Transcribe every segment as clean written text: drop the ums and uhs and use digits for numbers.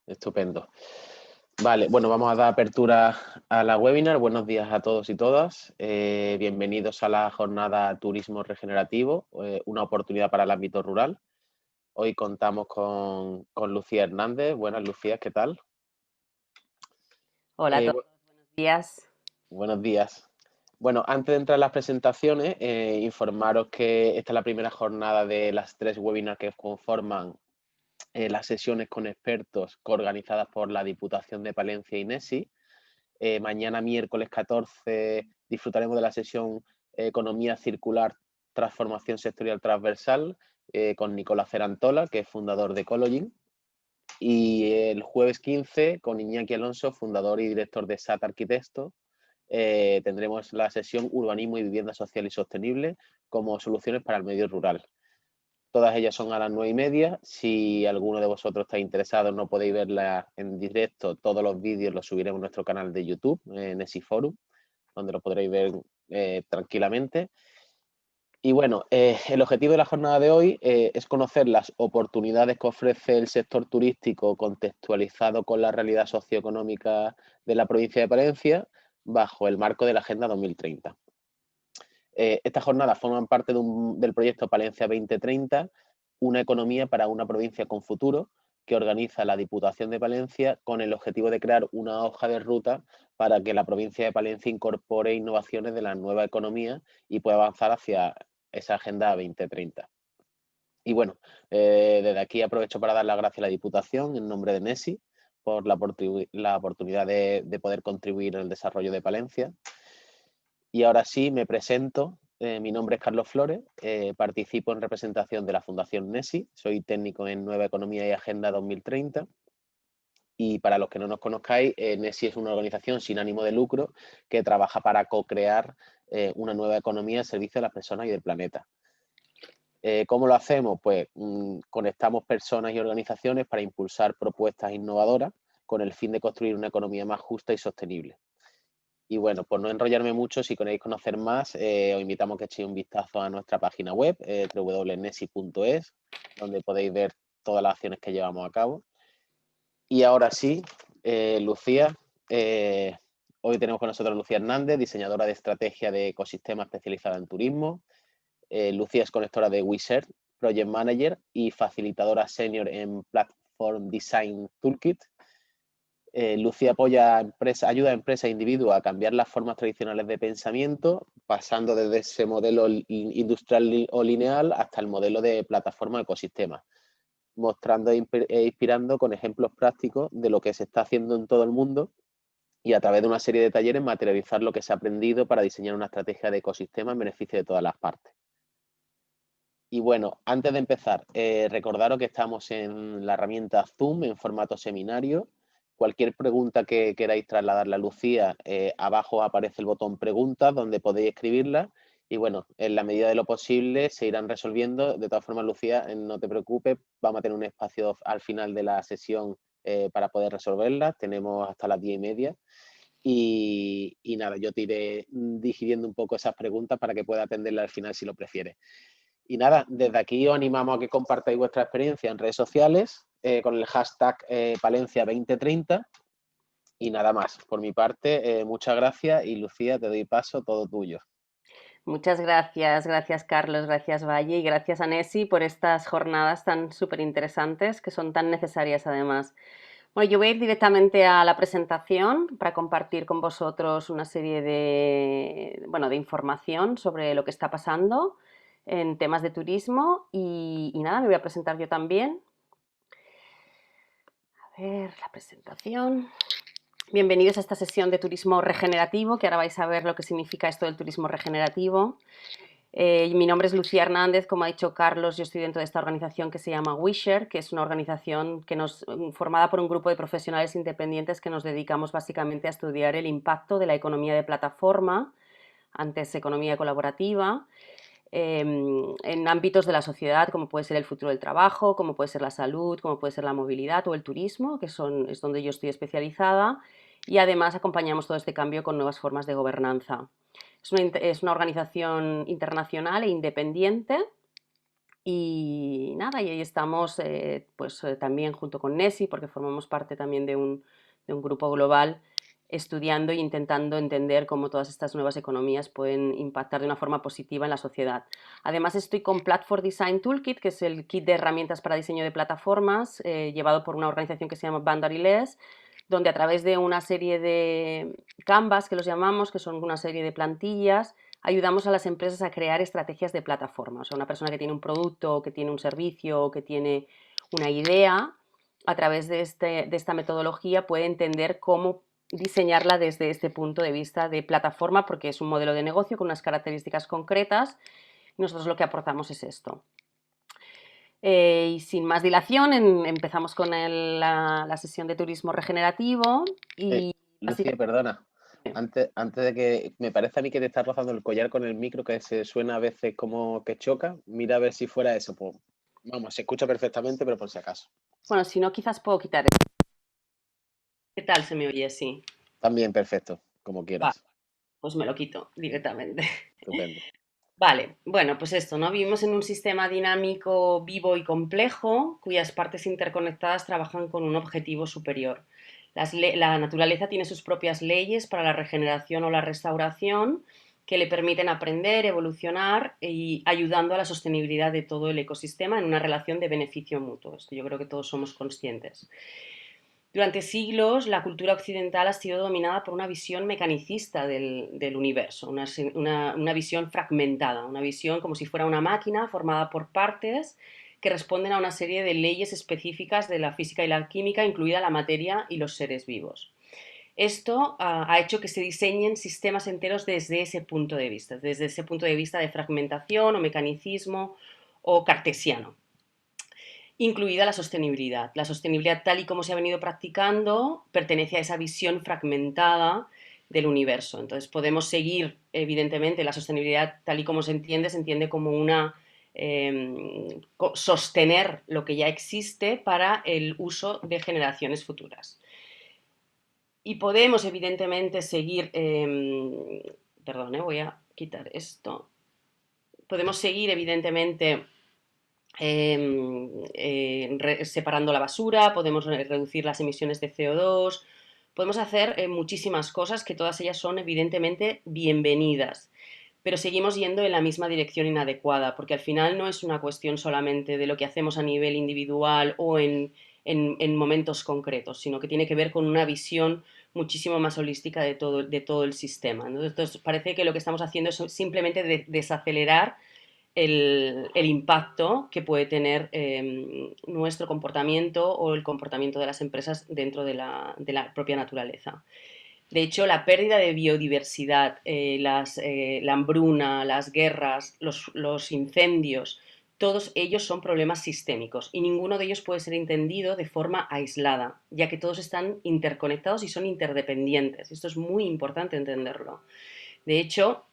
Estupendo. Vale, bueno, vamos a dar apertura a la webinar. Buenos días a todos y todas. Bienvenidos a la jornada Turismo Regenerativo, una oportunidad para el ámbito rural. Hoy contamos con Lucía Hernández. Buenas, Lucía, ¿qué tal? Hola a Eh, todos, bu- buenos días. Buenos días. Bueno, antes de entrar en las presentaciones, informaros que esta es la primera jornada de las 3 webinars que conforman las sesiones con expertos coorganizadas por la Diputación de Palencia y NESI. Mañana miércoles 14 disfrutaremos de la sesión Economía Circular, Transformación Sectorial Transversal con Nicolás Cerantola, que es fundador de Ecologin. Y el jueves 15 con Iñaki Alonso, fundador y director de SAT Arquitecto, tendremos la sesión Urbanismo y Vivienda Social y Sostenible como soluciones para el medio rural. Todas ellas son a las 9:30. Si alguno de vosotros está interesado, no podéis verla en directo. Todos los vídeos los subiremos a nuestro canal de YouTube, en Esiforum, donde lo podréis ver tranquilamente. Y bueno, el objetivo de la jornada de hoy es conocer las oportunidades que ofrece el sector turístico contextualizado con la realidad socioeconómica de la provincia de Palencia bajo el marco de la Agenda 2030. Estas jornadas forman parte del proyecto Palencia 2030, una economía para una provincia con futuro, que organiza la Diputación de Palencia con el objetivo de crear una hoja de ruta para que la provincia de Palencia incorpore innovaciones de la nueva economía y pueda avanzar hacia esa Agenda 2030. Y bueno, desde aquí aprovecho para dar las gracias a la Diputación en nombre de NESI por la oportunidad de poder contribuir en el desarrollo de Palencia. Y ahora sí, me presento. Mi nombre es Carlos Flores, participo en representación de la Fundación NESI, soy técnico en Nueva Economía y Agenda 2030. Y para los que no nos conozcáis, NESI es una organización sin ánimo de lucro que trabaja para co-crear una nueva economía al servicio de las personas y del planeta. ¿Cómo lo hacemos? Pues conectamos personas y organizaciones para impulsar propuestas innovadoras con el fin de construir una economía más justa y sostenible. Y bueno, por no enrollarme mucho, si queréis conocer más, os invitamos a que echéis un vistazo a nuestra página web, www.nesi.es, donde podéis ver todas las acciones que llevamos a cabo. Y ahora sí, Lucía, hoy tenemos con nosotros a Lucía Hernández, diseñadora de estrategia de ecosistema especializada en turismo. Lucía es conectora de WeShare, Project Manager y facilitadora senior en Platform Design Toolkit. Lucía ayuda a empresas e individuos a cambiar las formas tradicionales de pensamiento, pasando desde ese modelo industrial o lineal hasta el modelo de plataforma ecosistema, mostrando e inspirando con ejemplos prácticos de lo que se está haciendo en todo el mundo y a través de una serie de talleres materializar lo que se ha aprendido para diseñar una estrategia de ecosistema en beneficio de todas las partes. Y bueno, antes de empezar, recordaros que estamos en la herramienta Zoom en formato seminario. Cualquier pregunta que queráis trasladarle a Lucía, abajo aparece el botón preguntas donde podéis escribirla. Y bueno, en la medida de lo posible se irán resolviendo. De todas formas, Lucía, no te preocupes, vamos a tener un espacio al final de la sesión para poder resolverlas. Tenemos hasta las 10:30. Y nada, yo te iré digiriendo un poco esas preguntas para que pueda atenderlas al final si lo prefieres. Y nada, desde aquí os animamos a que compartáis vuestra experiencia en redes sociales con el hashtag Palencia 2030. Y nada más, por mi parte, muchas gracias y Lucía, te doy paso, todo tuyo. Muchas gracias, gracias Carlos, gracias Valle y gracias a Nessi por estas jornadas tan súper interesantes que son tan necesarias además. Bueno, yo voy a ir directamente a la presentación para compartir con vosotros una serie de información sobre lo que está pasando en temas de turismo y nada, me voy a presentar yo también. A ver, la presentación. Bienvenidos a esta sesión de turismo regenerativo, que ahora vais a ver lo que significa esto del turismo regenerativo. Mi nombre es Lucía Hernández, como ha dicho Carlos, yo estoy dentro de esta organización que se llama WeShare, que es una organización formada por un grupo de profesionales independientes que nos dedicamos básicamente a estudiar el impacto de la economía de plataforma, antes economía colaborativa, en ámbitos de la sociedad, como puede ser el futuro del trabajo, como puede ser la salud, como puede ser la movilidad o el turismo, es donde yo estoy especializada, y además acompañamos todo este cambio con nuevas formas de gobernanza. Es una organización internacional e independiente Y nada, y ahí estamos pues también junto con Nessie, porque formamos parte también de un grupo global, estudiando e intentando entender cómo todas estas nuevas economías pueden impactar de una forma positiva en la sociedad. Además estoy con Platform Design Toolkit, que es el kit de herramientas para diseño de plataformas, llevado por una organización que se llama Boundaryless, donde a través de una serie de canvas, que los llamamos, que son una serie de plantillas, ayudamos a las empresas a crear estrategias de plataforma. O sea, una persona que tiene un producto, que tiene un servicio, que tiene una idea, a través de esta metodología puede entender cómo diseñarla desde este punto de vista de plataforma, porque es un modelo de negocio con unas características concretas. Nosotros lo que aportamos es esto. Y sin más dilación, empezamos con la sesión de turismo regenerativo y Lucía, perdona. Antes de que me parece a mí que te está rozando el collar con el micro, que se suena a veces como que choca. Mira a ver si fuera eso. Pues, vamos, se escucha perfectamente, pero por si acaso. bueno, si no, quizás puedo quitar esto. ¿Qué tal se me oye así? También perfecto, como Vale, quieras. pues me lo quito directamente. Estupendo. Vale, bueno, pues esto, ¿no? Vivimos en un sistema dinámico, vivo y complejo, cuyas partes interconectadas trabajan con un objetivo superior. La naturaleza tiene sus propias leyes para la regeneración o la restauración que le permiten aprender, evolucionar y ayudando a la sostenibilidad de todo el ecosistema en una relación de beneficio mutuo. Esto yo creo que todos somos conscientes. Durante siglos, la cultura occidental ha sido dominada por una visión mecanicista del universo, una visión fragmentada, una visión como si fuera una máquina formada por partes que responden a una serie de leyes específicas de la física y la química, incluida la materia y los seres vivos. Esto ha hecho que se diseñen sistemas enteros desde ese punto de vista, de fragmentación o mecanicismo o cartesiano, incluida la sostenibilidad. La sostenibilidad tal y como se ha venido practicando pertenece a esa visión fragmentada del universo. Entonces podemos seguir, evidentemente, la sostenibilidad tal y como se entiende como una sostener lo que ya existe para el uso de generaciones futuras. Y podemos, evidentemente, seguir, perdón, voy a quitar esto. Podemos seguir, evidentemente, separando la basura, podemos reducir las emisiones de CO2, podemos hacer muchísimas cosas que todas ellas son evidentemente bienvenidas, pero seguimos yendo en la misma dirección inadecuada, porque al final no es una cuestión solamente de lo que hacemos a nivel individual o en momentos concretos, sino que tiene que ver con una visión muchísimo más holística de todo el sistema. Entonces parece que lo que estamos haciendo es simplemente desacelerar el impacto que puede tener nuestro comportamiento o el comportamiento de las empresas dentro de la propia naturaleza. De hecho, la pérdida de biodiversidad, la hambruna, las guerras, los incendios, todos ellos son problemas sistémicos y ninguno de ellos puede ser entendido de forma aislada, ya que todos están interconectados y son interdependientes. Esto es muy importante entenderlo. De hecho,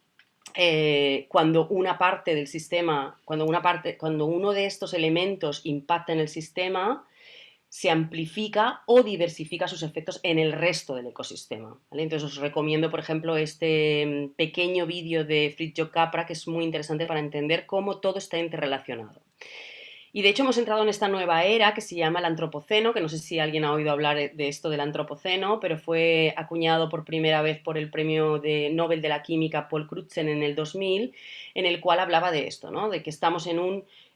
cuando una parte del sistema, cuando uno de estos elementos impacta en el sistema, se amplifica o diversifica sus efectos en el resto del ecosistema. ¿Vale? Entonces os recomiendo, por ejemplo, este pequeño vídeo de Fritjof Capra, que es muy interesante para entender cómo todo está interrelacionado. Y de hecho hemos entrado en esta nueva era que se llama el antropoceno, que no sé si alguien ha oído hablar de esto del antropoceno, pero fue acuñado por primera vez por el premio Nobel de la Química Paul Crutzen en el 2000, en el cual hablaba de esto, ¿no? De que estamos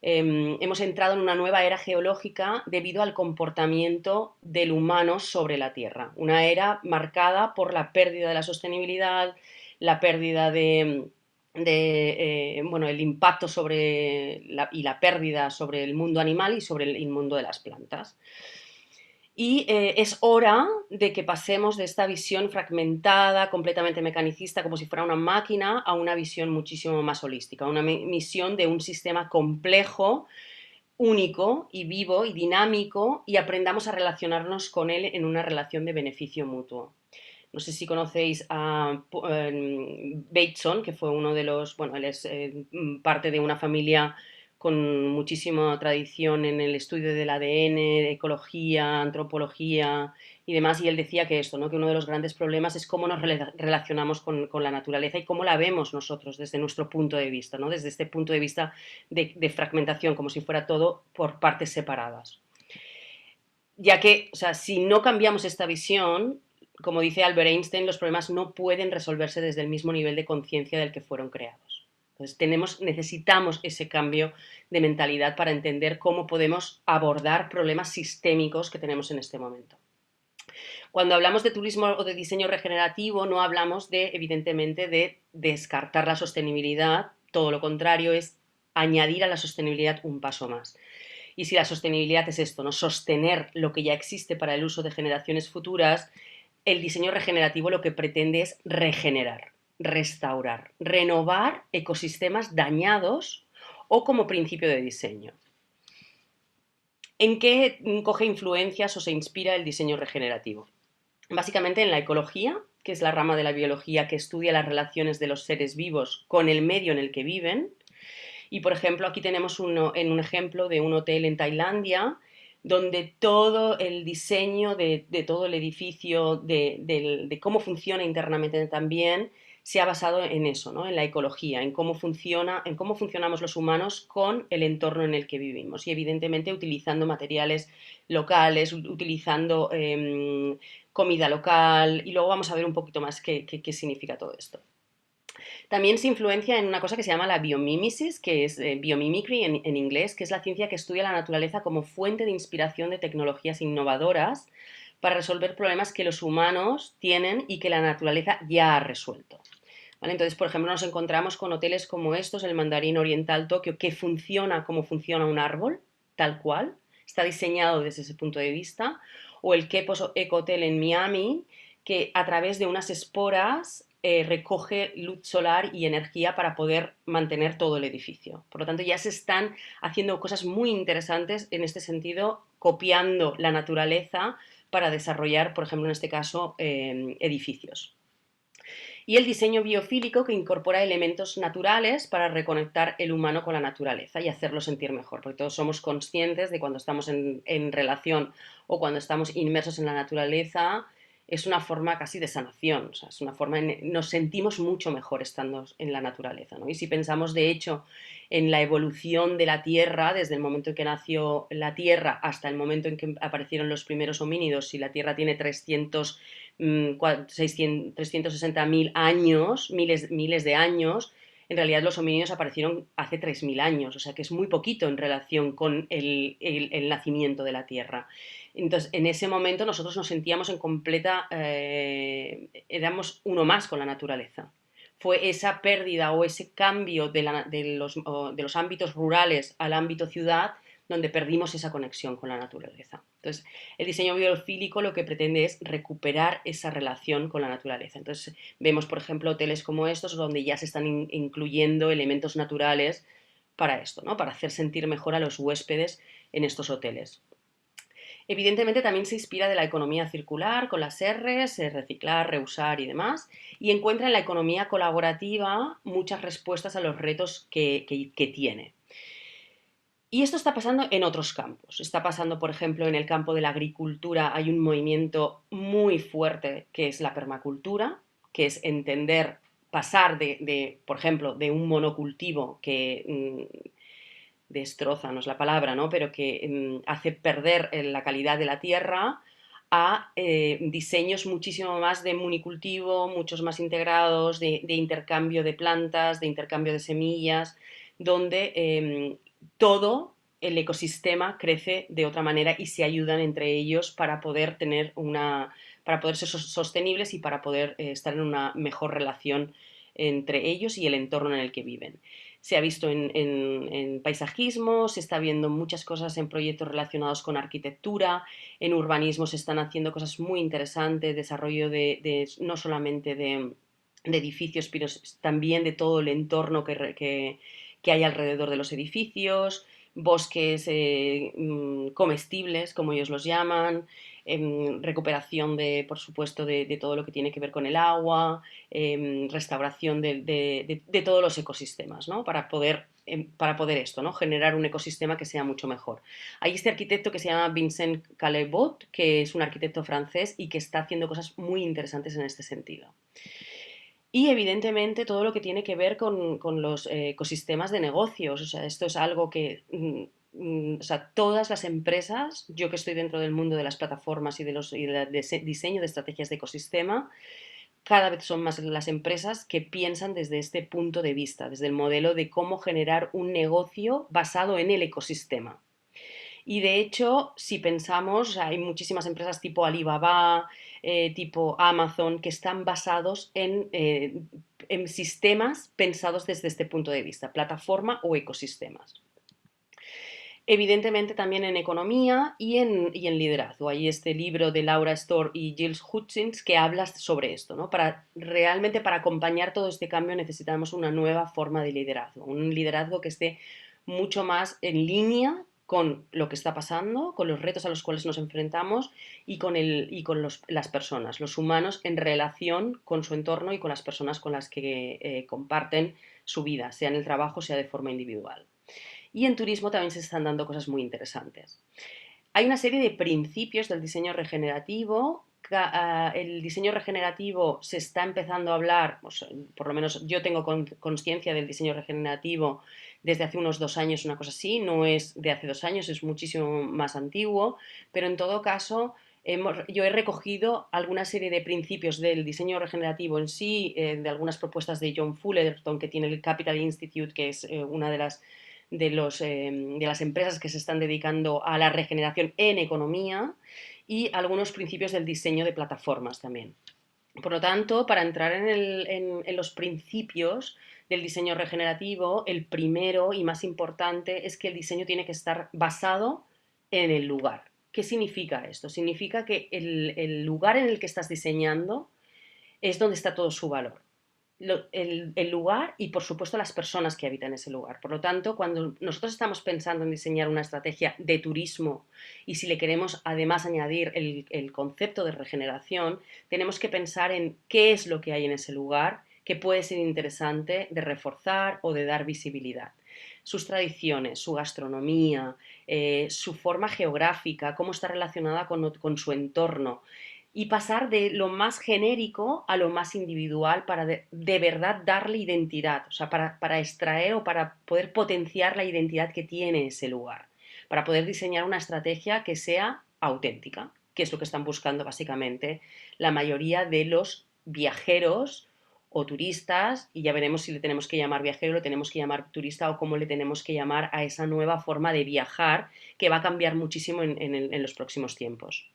hemos entrado en una nueva era geológica debido al comportamiento del humano sobre la Tierra. Una era marcada por la pérdida de la sostenibilidad, la pérdida bueno, el impacto y la pérdida sobre el mundo animal y sobre el mundo de las plantas. Y es hora de que pasemos de esta visión fragmentada, completamente mecanicista, como si fuera una máquina, a una visión muchísimo más holística, una visión de un sistema complejo, único y vivo y dinámico, y aprendamos a relacionarnos con él en una relación de beneficio mutuo. No sé si conocéis a Bateson, que fue uno de los, bueno, él es parte de una familia con muchísima tradición en el estudio del ADN, ecología, antropología y demás, y él decía que esto, ¿no? Que uno de los grandes problemas es cómo nos relacionamos con la naturaleza y cómo la vemos nosotros desde nuestro punto de vista, ¿no? Desde este punto de vista de fragmentación, como si fuera todo por partes separadas. Ya que, o sea, si no cambiamos esta visión, como dice Albert Einstein, los problemas no pueden resolverse desde el mismo nivel de conciencia del que fueron creados. Entonces necesitamos ese cambio de mentalidad para entender cómo podemos abordar problemas sistémicos que tenemos en este momento. Cuando hablamos de turismo o de diseño regenerativo, no hablamos de, evidentemente, de descartar la sostenibilidad, todo lo contrario, es añadir a la sostenibilidad un paso más. Y si la sostenibilidad es esto, ¿no? Sostener lo que ya existe para el uso de generaciones futuras, el diseño regenerativo lo que pretende es regenerar, restaurar, renovar ecosistemas dañados o como principio de diseño. ¿En qué coge influencias o se inspira el diseño regenerativo? Básicamente en la ecología, que es la rama de la biología que estudia las relaciones de los seres vivos con el medio en el que viven. Y, por ejemplo, aquí tenemos un ejemplo de un hotel en Tailandia donde todo el diseño de todo el edificio, de cómo funciona internamente también, se ha basado en eso, ¿no? En la ecología, en cómo funcionamos los humanos con el entorno en el que vivimos y evidentemente utilizando materiales locales, utilizando comida local y luego vamos a ver un poquito más qué significa todo esto. También se influencia en una cosa que se llama la biomímesis, que es biomimicry en inglés, que es la ciencia que estudia la naturaleza como fuente de inspiración de tecnologías innovadoras para resolver problemas que los humanos tienen y que la naturaleza ya ha resuelto. ¿Vale? Entonces, por ejemplo, nos encontramos con hoteles como estos, el Mandarín Oriental Tokio, que funciona como funciona un árbol, tal cual, está diseñado desde ese punto de vista, o el Kepos Eco Hotel en Miami, que a través de unas esporas recoge luz solar y energía para poder mantener todo el edificio. Por lo tanto, ya se están haciendo cosas muy interesantes en este sentido, copiando la naturaleza para desarrollar, por ejemplo, en este caso, edificios. Y el diseño biofílico, que incorpora elementos naturales para reconectar el humano con la naturaleza y hacerlo sentir mejor, porque todos somos conscientes de cuando estamos en relación o cuando estamos inmersos en la naturaleza, es una forma casi de sanación, o sea, es una forma, nos sentimos mucho mejor estando en la naturaleza, ¿no? Y si pensamos, de hecho, en la evolución de la Tierra, desde el momento en que nació la Tierra hasta el momento en que aparecieron los primeros homínidos, si la Tierra tiene 360.000 años, miles de años, en realidad los homínidos aparecieron hace 3.000 años, o sea que es muy poquito en relación con el nacimiento de la Tierra. Entonces, en ese momento nosotros nos sentíamos en completa, éramos uno más con la naturaleza. Fue esa pérdida o ese cambio de los ámbitos rurales al ámbito ciudad donde perdimos esa conexión con la naturaleza. Entonces, el diseño biofílico lo que pretende es recuperar esa relación con la naturaleza. Entonces, vemos, por ejemplo, hoteles como estos donde ya se están incluyendo elementos naturales para esto, ¿no? Para hacer sentir mejor a los huéspedes en estos hoteles. Evidentemente también se inspira de la economía circular con las R's, reciclar, reusar y demás, y encuentra en la economía colaborativa muchas respuestas a los retos que tiene. Y esto está pasando en otros campos. Está pasando, por ejemplo, en el campo de la agricultura hay un movimiento muy fuerte que es la permacultura, que es entender, pasar por ejemplo, de un monocultivo que destroza, no es la palabra, ¿no? Pero que hace perder la calidad de la tierra a diseños muchísimo más de municultivo, muchos más integrados, de intercambio de plantas, de intercambio de semillas, donde todo el ecosistema crece de otra manera y se ayudan entre ellos para poder para poder ser sostenibles y para poder estar en una mejor relación entre ellos y el entorno en el que viven. Se ha visto en paisajismo, se está viendo muchas cosas en proyectos relacionados con arquitectura, en urbanismo se están haciendo cosas muy interesantes, desarrollo no solamente de edificios, pero también de todo el entorno que hay alrededor de los edificios, bosques comestibles, como ellos los llaman, recuperación por supuesto, de todo lo que tiene que ver con el agua, restauración de todos los ecosistemas, ¿no? Para poder para poder esto, ¿no? Generar un ecosistema que sea mucho mejor. Hay este arquitecto que se llama Vincent Calebot, que es un arquitecto francés y que está haciendo cosas muy interesantes en este sentido. Y evidentemente todo lo que tiene que ver con los ecosistemas de negocios. O sea, esto es algo que o sea, todas las empresas, yo que estoy dentro del mundo de las plataformas y del diseño de estrategias de ecosistema, cada vez son más las empresas que piensan desde este punto de vista, desde el modelo de cómo generar un negocio basado en el ecosistema. Y de hecho, si pensamos, hay muchísimas empresas tipo Alibaba, tipo Amazon, que están basados en sistemas pensados desde este punto de vista, plataforma o ecosistemas. Evidentemente también en economía y en liderazgo. Hay este libro de Laura Storr y Giles Hutchins que habla sobre esto, ¿no? Realmente para acompañar todo este cambio necesitamos una nueva forma de liderazgo, un liderazgo que esté mucho más en línea con lo que está pasando, con los retos a los cuales nos enfrentamos y con las personas, los humanos en relación con su entorno y con las personas con las que comparten su vida, sea en el trabajo, sea de forma individual. Y en turismo también se están dando cosas muy interesantes. Hay una serie de principios del diseño regenerativo. El diseño regenerativo se está empezando a hablar, por lo menos yo tengo conciencia del diseño regenerativo desde hace unos 2 años, una cosa así, no es de hace 2 años, es muchísimo más antiguo, pero en todo caso yo he recogido alguna serie de principios del diseño regenerativo en sí, de algunas propuestas de John Fullerton, que tiene el Capital Institute, que es una de las empresas que se están dedicando a la regeneración en economía, y algunos principios del diseño de plataformas también. Por lo tanto, para entrar en los principios del diseño regenerativo, el primero y más importante es que el diseño tiene que estar basado en el lugar. ¿Qué significa esto? Significa que el lugar en el que estás diseñando es donde está todo su valor. El lugar y, por supuesto, las personas que habitan ese lugar. Por lo tanto, cuando nosotros estamos pensando en diseñar una estrategia de turismo y si le queremos además añadir el concepto de regeneración, tenemos que pensar en qué es lo que hay en ese lugar que puede ser interesante de reforzar o de dar visibilidad. Sus tradiciones, su gastronomía, su forma geográfica, cómo está relacionada con su entorno, y pasar de lo más genérico a lo más individual para de verdad darle identidad, o sea, para extraer o para poder potenciar la identidad que tiene ese lugar, para poder diseñar una estrategia que sea auténtica, que es lo que están buscando básicamente la mayoría de los viajeros o turistas, y ya veremos si le tenemos que llamar viajero, le tenemos que llamar turista o cómo le tenemos que llamar a esa nueva forma de viajar que va a cambiar muchísimo en los próximos tiempos.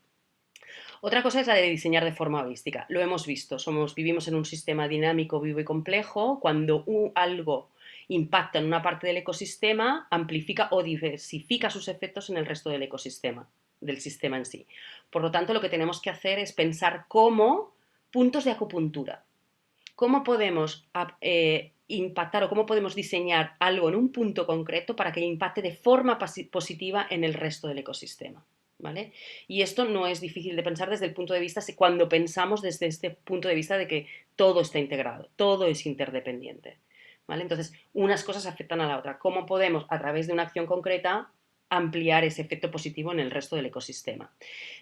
Otra cosa es la de diseñar de forma holística. Lo hemos visto, vivimos en un sistema dinámico, vivo y complejo. Cuando algo impacta en una parte del ecosistema, amplifica o diversifica sus efectos en el resto del ecosistema, del sistema en sí. Por lo tanto, lo que tenemos que hacer es pensar cómo puntos de acupuntura. ¿Cómo podemos impactar o cómo podemos diseñar algo en un punto concreto para que impacte de forma positiva en el resto del ecosistema? ¿Vale? Y esto no es difícil de pensar desde el punto de vista, cuando pensamos desde este punto de vista de que todo está integrado, todo es interdependiente. ¿Vale? Entonces, unas cosas afectan a la otra. ¿Cómo podemos, a través de una acción concreta, ampliar ese efecto positivo en el resto del ecosistema?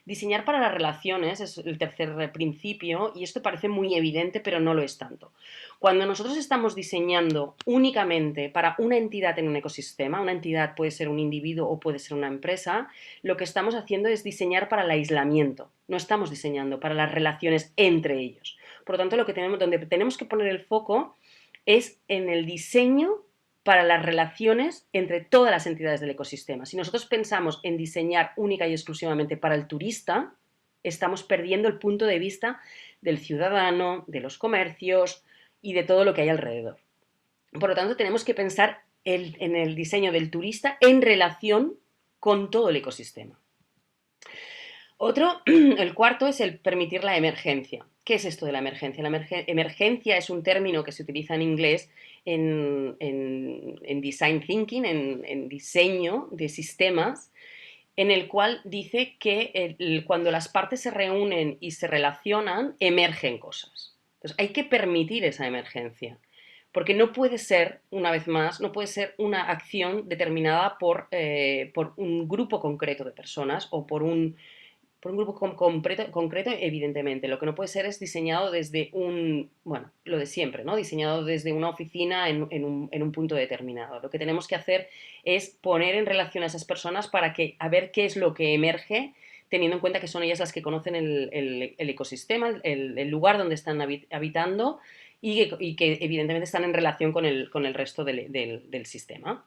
Diseñar para las relaciones es el tercer principio, y esto parece muy evidente, pero no lo es tanto. Cuando nosotros estamos diseñando únicamente para una entidad en un ecosistema, una entidad puede ser un individuo o puede ser una empresa, lo que estamos haciendo es diseñar para el aislamiento, no estamos diseñando para las relaciones entre ellos. Por lo tanto, donde tenemos que poner el foco es en el diseño para las relaciones entre todas las entidades del ecosistema. Si nosotros pensamos en diseñar única y exclusivamente para el turista, estamos perdiendo el punto de vista del ciudadano, de los comercios y de todo lo que hay alrededor. Por lo tanto, tenemos que pensar en el diseño del turista en relación con todo el ecosistema. El cuarto es el permitir la emergencia. ¿Qué es esto de la emergencia? La emergencia es un término que se utiliza en inglés en design thinking, en diseño de sistemas, en el cual dice que cuando las partes se reúnen y se relacionan, emergen cosas. Entonces, hay que permitir esa emergencia. Porque no puede ser, una vez más, no puede ser una acción determinada por un grupo concreto de personas o por un grupo concreto, evidentemente. Lo que no puede ser es diseñado desde bueno, lo de siempre, ¿no? Diseñado desde una oficina en un punto determinado. Lo que tenemos que hacer es poner en relación a esas personas a ver qué es lo que emerge, teniendo en cuenta que son ellas las que conocen el ecosistema, el lugar donde están habitando y que evidentemente están en relación con el resto del sistema.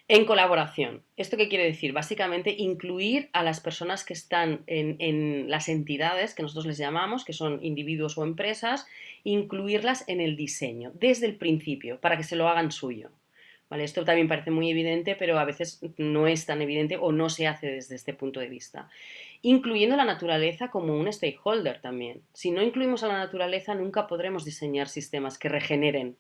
En colaboración. ¿Esto qué quiere decir? Básicamente incluir a las personas que están en las entidades que nosotros les llamamos, que son individuos o empresas, incluirlas en el diseño desde el principio para que se lo hagan suyo. ¿Vale? Esto también parece muy evidente, pero a veces no es tan evidente o no se hace desde este punto de vista. Incluyendo la naturaleza como un stakeholder también. Si no incluimos a la naturaleza, nunca podremos diseñar sistemas que regeneren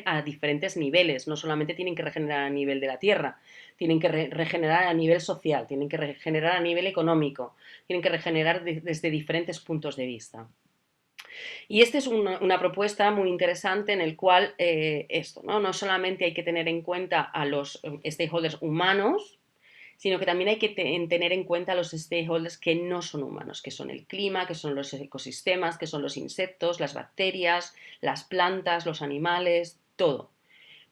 a diferentes niveles. No solamente tienen que regenerar a nivel de la Tierra, tienen que regenerar a nivel social, tienen que regenerar a nivel económico, tienen que regenerar desde diferentes puntos de vista. Y esta es una propuesta muy interesante en el cual esto, ¿no? No solamente hay que tener en cuenta a los stakeholders humanos, sino que también hay que tener en cuenta a los stakeholders que no son humanos, que son el clima, que son los ecosistemas, que son los insectos, las bacterias, las plantas, los animales, todo,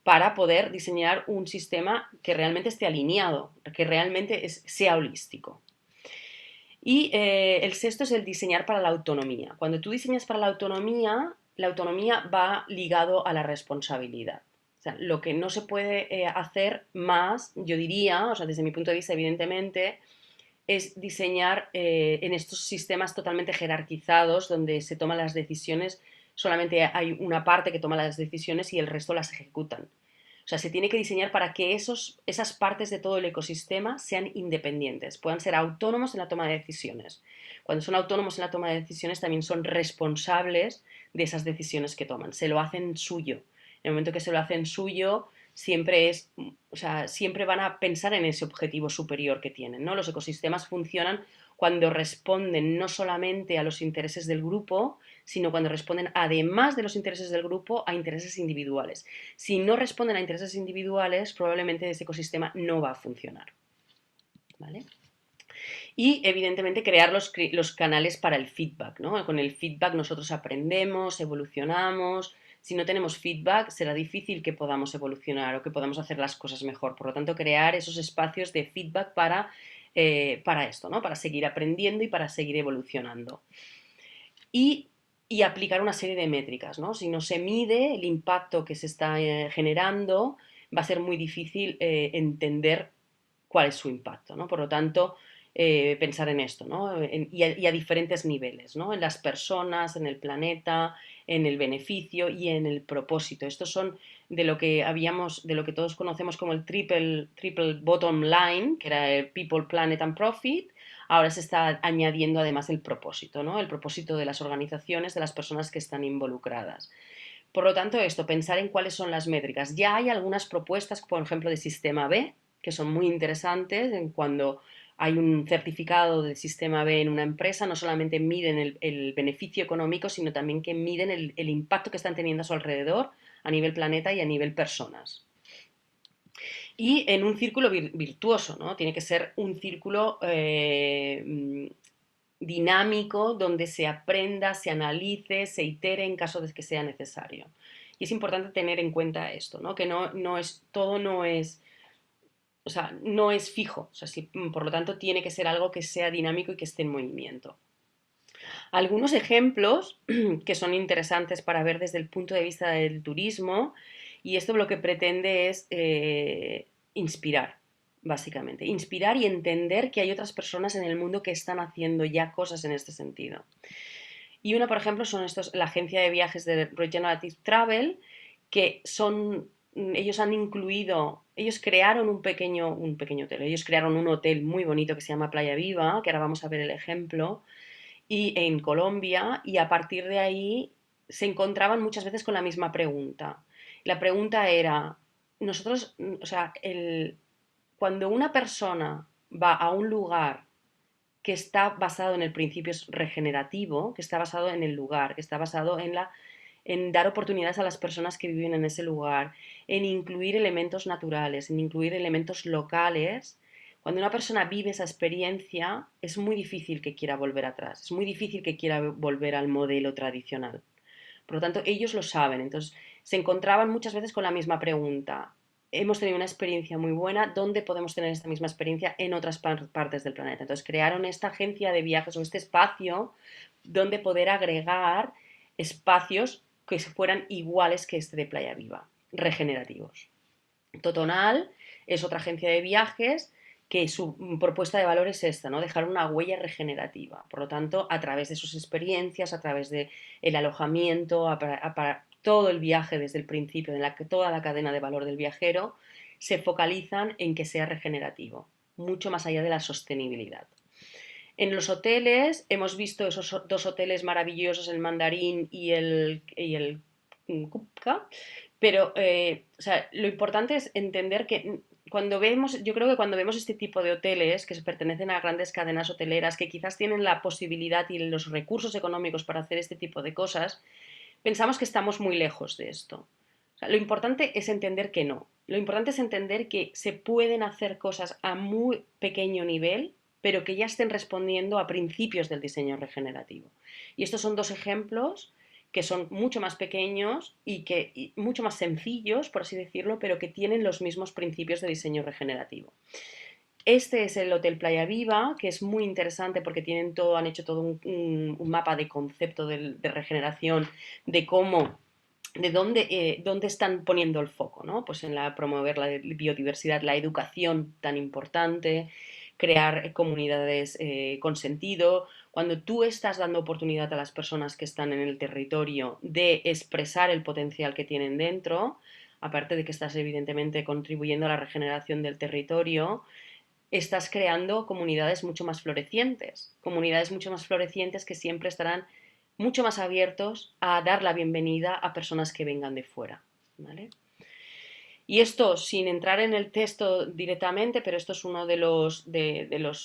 para poder diseñar un sistema que realmente esté alineado, que realmente sea holístico. Y el sexto es el diseñar para la autonomía. Cuando tú diseñas para la autonomía va ligado a la responsabilidad. O sea, lo que no se puede hacer más, yo diría, o sea, desde mi punto de vista, evidentemente, es diseñar en estos sistemas totalmente jerarquizados donde se toman las decisiones, solamente hay una parte que toma las decisiones y el resto las ejecutan. O sea, se tiene que diseñar para que esas partes de todo el ecosistema sean independientes, puedan ser autónomos en la toma de decisiones. Cuando son autónomos en la toma de decisiones también son responsables de esas decisiones que toman, se lo hacen suyo. En el momento que se lo hacen suyo, o sea, siempre van a pensar en ese objetivo superior que tienen, ¿no? Los ecosistemas funcionan cuando responden no solamente a los intereses del grupo, sino cuando responden, además de los intereses del grupo, a intereses individuales. Si no responden a intereses individuales, probablemente ese ecosistema no va a funcionar. ¿Vale? Y evidentemente crear los canales para el feedback, ¿no? Con el feedback nosotros aprendemos, evolucionamos. Si no tenemos feedback, será difícil que podamos evolucionar o que podamos hacer las cosas mejor. Por lo tanto, crear esos espacios de feedback para esto, ¿no? Para seguir aprendiendo y para seguir evolucionando. Y aplicar una serie de métricas, ¿no? Si no se mide el impacto que se está generando, va a ser muy difícil entender cuál es su impacto, ¿no? Por lo tanto, pensar en esto, ¿no? Y a diferentes niveles, ¿no? En las personas, en el planeta, en el beneficio y en el propósito. Estos son de lo que todos conocemos como el triple bottom line, que era el People, Planet and Profit. Ahora se está añadiendo además el propósito, ¿no? El propósito de las organizaciones, de las personas que están involucradas. Por lo tanto, pensar en cuáles son las métricas. Ya hay algunas propuestas, por ejemplo, de sistema B, que son muy interesantes en cuando hay un certificado del sistema B en una empresa, no solamente miden el beneficio económico, sino también que miden el impacto que están teniendo a su alrededor a nivel planeta y a nivel personas. Y en un círculo virtuoso, ¿no? Tiene que ser un círculo dinámico donde se aprenda, se analice, se itere en caso de que sea necesario. Y es importante tener en cuenta esto, ¿no? Que todo no es, o sea, no es fijo. O sea, por lo tanto, tiene que ser algo que sea dinámico y que esté en movimiento. Algunos ejemplos que son interesantes para ver desde el punto de vista del turismo, y esto lo que pretende es inspirar, básicamente. Inspirar y entender que hay otras personas en el mundo que están haciendo ya cosas en este sentido. Y una, por ejemplo, son la agencia de viajes de Regenerative Travel, que ellos crearon un pequeño hotel, ellos crearon un hotel muy bonito que se llama Playa Viva, que ahora vamos a ver el ejemplo, y en Colombia, y a partir de ahí se encontraban muchas veces con la misma pregunta. La pregunta era, nosotros, o sea, cuando una persona va a un lugar que está basado en el principio regenerativo, que está basado en el lugar, que está basado en dar oportunidades a las personas que viven en ese lugar, en incluir elementos naturales, en incluir elementos locales. Cuando una persona vive esa experiencia, es muy difícil que quiera volver atrás, es muy difícil que quiera volver al modelo tradicional. Por lo tanto, ellos lo saben. Entonces, se encontraban muchas veces con la misma pregunta. Hemos tenido una experiencia muy buena, ¿dónde podemos tener esta misma experiencia en otras partes del planeta? Entonces, crearon esta agencia de viajes o este espacio donde poder agregar espacios que fueran iguales que este de Playa Viva, regenerativos. Totonal es otra agencia de viajes que su propuesta de valor es esta, ¿no? Dejar una huella regenerativa. Por lo tanto, a través de sus experiencias, a través del alojamiento, para todo el viaje desde el principio, toda la cadena de valor del viajero, se focalizan en que sea regenerativo, mucho más allá de la sostenibilidad. En los hoteles hemos visto esos dos hoteles maravillosos, el Mandarín y el Kupka, pero o sea, lo importante es entender que cuando vemos, yo creo que cuando vemos este tipo de hoteles que se pertenecen a grandes cadenas hoteleras que quizás tienen la posibilidad y los recursos económicos para hacer este tipo de cosas, pensamos que estamos muy lejos de esto. O sea, lo importante es entender que no. Lo importante es entender que se pueden hacer cosas a muy pequeño nivel, pero que ya estén respondiendo a principios del diseño regenerativo. Y estos son dos ejemplos que son mucho más pequeños y mucho más sencillos, por así decirlo, pero que tienen los mismos principios de diseño regenerativo. Este es el Hotel Playa Viva, que es muy interesante porque han hecho todo un mapa de concepto de regeneración, de cómo, dónde están poniendo el foco, ¿no? Pues en promover la biodiversidad, la educación tan importante, crear comunidades con sentido. Cuando tú estás dando oportunidad a las personas que están en el territorio de expresar el potencial que tienen dentro, aparte de que estás evidentemente contribuyendo a la regeneración del territorio, estás creando comunidades mucho más florecientes que siempre estarán mucho más abiertos a dar la bienvenida a personas que vengan de fuera, ¿vale? Y esto sin entrar en el texto directamente, pero esto es uno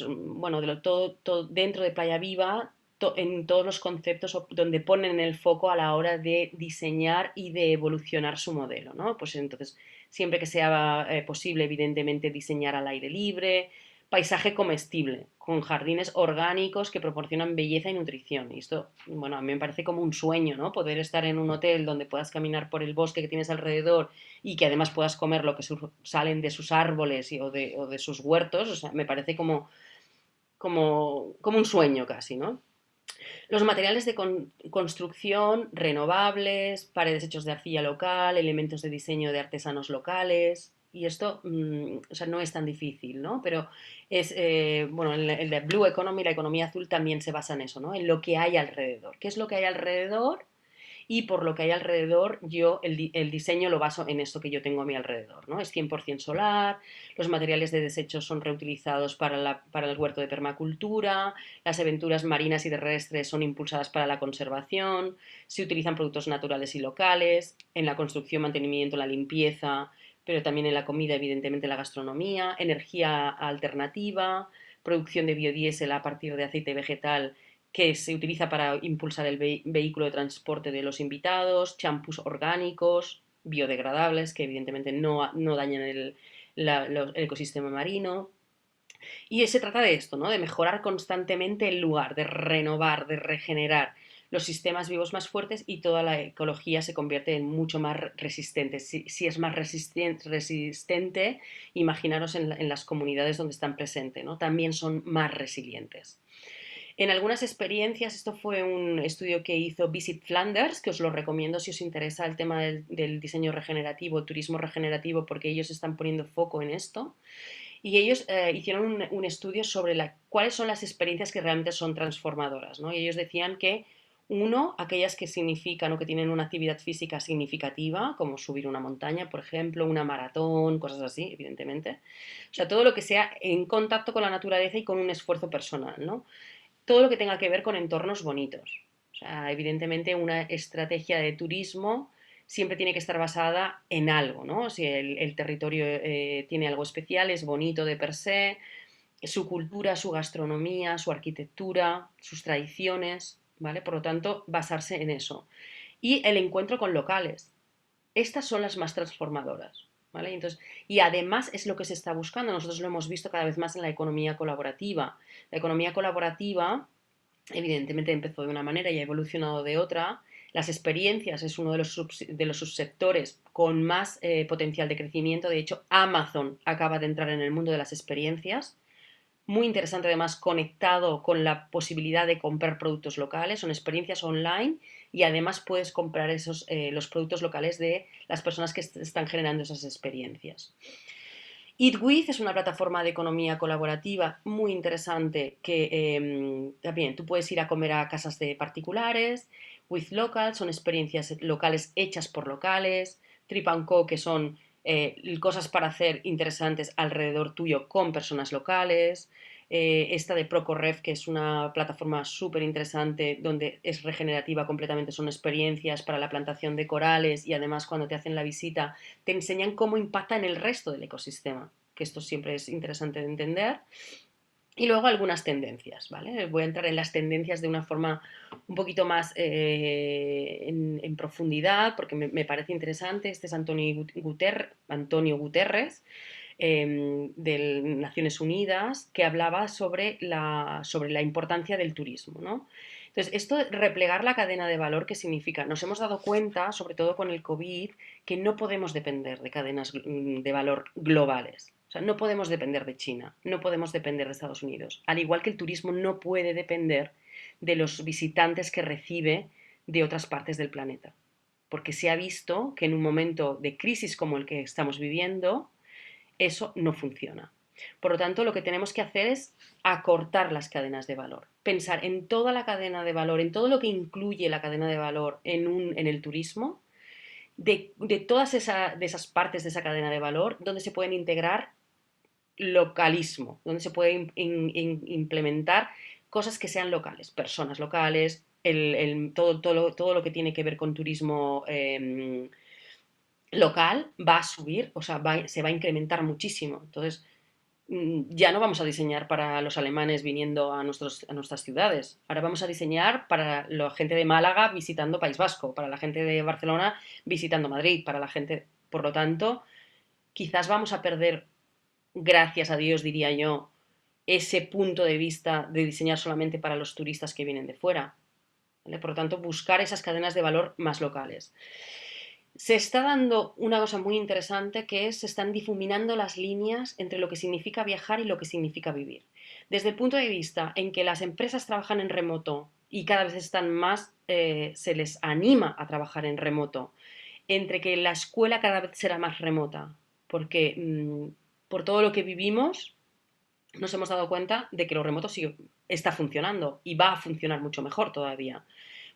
bueno, todo dentro de Playa Viva, en todos los conceptos donde ponen el foco a la hora de diseñar y de evolucionar su modelo, ¿no? Pues entonces, siempre que sea posible, evidentemente, diseñar al aire libre, paisaje comestible, con jardines orgánicos que proporcionan belleza y nutrición. Y esto, bueno, a mí me parece como un sueño, ¿no? Poder estar en un hotel donde puedas caminar por el bosque que tienes alrededor y que además puedas comer lo que salen de sus árboles o de sus huertos, o sea, me parece como un sueño casi, ¿no? Los materiales de construcción renovables, paredes hechos de arcilla local, elementos de diseño de artesanos locales. Y esto, o sea, no es tan difícil, ¿no? Pero bueno, el de Blue Economy, la economía azul, también se basa en eso, ¿no? En lo que hay alrededor. ¿Qué es lo que hay alrededor? Y por lo que hay alrededor, yo el diseño lo baso en esto que yo tengo a mi alrededor, ¿no? Es 100% solar, los materiales de desechos son reutilizados para el huerto de permacultura, las aventuras marinas y terrestres son impulsadas para la conservación, se utilizan productos naturales y locales, en la construcción, mantenimiento, la limpieza, pero también en la comida, evidentemente, la gastronomía, energía alternativa, producción de biodiesel a partir de aceite vegetal que se utiliza para impulsar el vehículo de transporte de los invitados, champús orgánicos, biodegradables, que evidentemente no dañan el ecosistema marino. Y se trata de esto, ¿no? De mejorar constantemente el lugar, de renovar, de regenerar los sistemas vivos más fuertes y toda la ecología se convierte en mucho más resistente. Si es más resistente, imaginaros en las comunidades donde están presentes, ¿no? También son más resilientes. En algunas experiencias, esto fue un estudio que hizo Visit Flanders, que os lo recomiendo si os interesa el tema del diseño regenerativo, el turismo regenerativo, porque ellos están poniendo foco en esto. Y ellos hicieron un estudio sobre cuáles son las experiencias que realmente son transformadoras, ¿no? Y ellos decían que, uno, aquellas que significan o que tienen una actividad física significativa, como subir una montaña, por ejemplo, una maratón, cosas así, evidentemente. O sea, todo lo que sea en contacto con la naturaleza y con un esfuerzo personal, ¿no? Todo lo que tenga que ver con entornos bonitos. O sea, evidentemente una estrategia de turismo siempre tiene que estar basada en algo, ¿no? Si el territorio tiene algo especial, es bonito de per se, su cultura, su gastronomía, su arquitectura, sus tradiciones, ¿vale? Por lo tanto, basarse en eso. y el encuentro con locales. Estas son las más transformadoras, ¿vale? Entonces, y además es lo que se está buscando. Nosotros lo hemos visto cada vez más en la economía colaborativa. La economía colaborativa evidentemente empezó de una manera y ha evolucionado de otra. Las experiencias es uno de los subsectores con más potencial de crecimiento. De hecho, Amazon acaba de entrar en el mundo de las experiencias. Muy interesante, además, conectado con la posibilidad de comprar productos locales. Son experiencias online y además puedes comprar los productos locales de las personas que están generando esas experiencias. EatWith es una plataforma de economía colaborativa muy interesante que también tú puedes ir a comer a casas de particulares. With Local son experiencias locales hechas por locales. Trip & Co, que son cosas para hacer interesantes alrededor tuyo con personas locales. Esta de Procorref, que es una plataforma súper interesante donde es regenerativa completamente, son experiencias para la plantación de corales y además cuando te hacen la visita te enseñan cómo impacta en el resto del ecosistema, que esto siempre es interesante de entender. Y luego algunas tendencias, ¿vale? Voy a entrar en las tendencias de una forma un poquito más en profundidad porque me parece interesante. Este es Antonio Guterres, de Naciones Unidas, que hablaba sobre la importancia del turismo, ¿no? Entonces, esto de replegar la cadena de valor, ¿qué significa? Nos hemos dado cuenta, sobre todo con el COVID, que no podemos depender de cadenas de valor globales. O sea, no podemos depender de China, no podemos depender de Estados Unidos. Al igual que el turismo no puede depender de los visitantes que recibe de otras partes del planeta. Porque se ha visto que en un momento de crisis como el que estamos viviendo, eso no funciona. Por lo tanto, lo que tenemos que hacer es acortar las cadenas de valor, pensar en toda la cadena de valor, en todo lo que incluye la cadena de valor en el turismo, de todas de esas partes de esa cadena de valor, donde se pueden integrar localismo, donde se puede implementar cosas que sean locales, personas locales, todo lo que tiene que ver con turismo local va a subir, o sea, se va a incrementar muchísimo. Entonces, ya no vamos a diseñar para los alemanes viniendo a nuestras ciudades. Ahora vamos a diseñar para la gente de Málaga visitando País Vasco, para la gente de Barcelona visitando Madrid, para la gente... Por lo tanto, quizás vamos a perder, gracias a Dios, diría yo, ese punto de vista de diseñar solamente para los turistas que vienen de fuera. ¿Vale? Por lo tanto, buscar esas cadenas de valor más locales. Se está dando una cosa muy interesante que es, se están difuminando las líneas entre lo que significa viajar y lo que significa vivir. Desde el punto de vista en que las empresas trabajan en remoto y cada vez están más, se les anima a trabajar en remoto, entre que la escuela cada vez será más remota, porque por todo lo que vivimos nos hemos dado cuenta de que lo remoto sí está funcionando y va a funcionar mucho mejor todavía.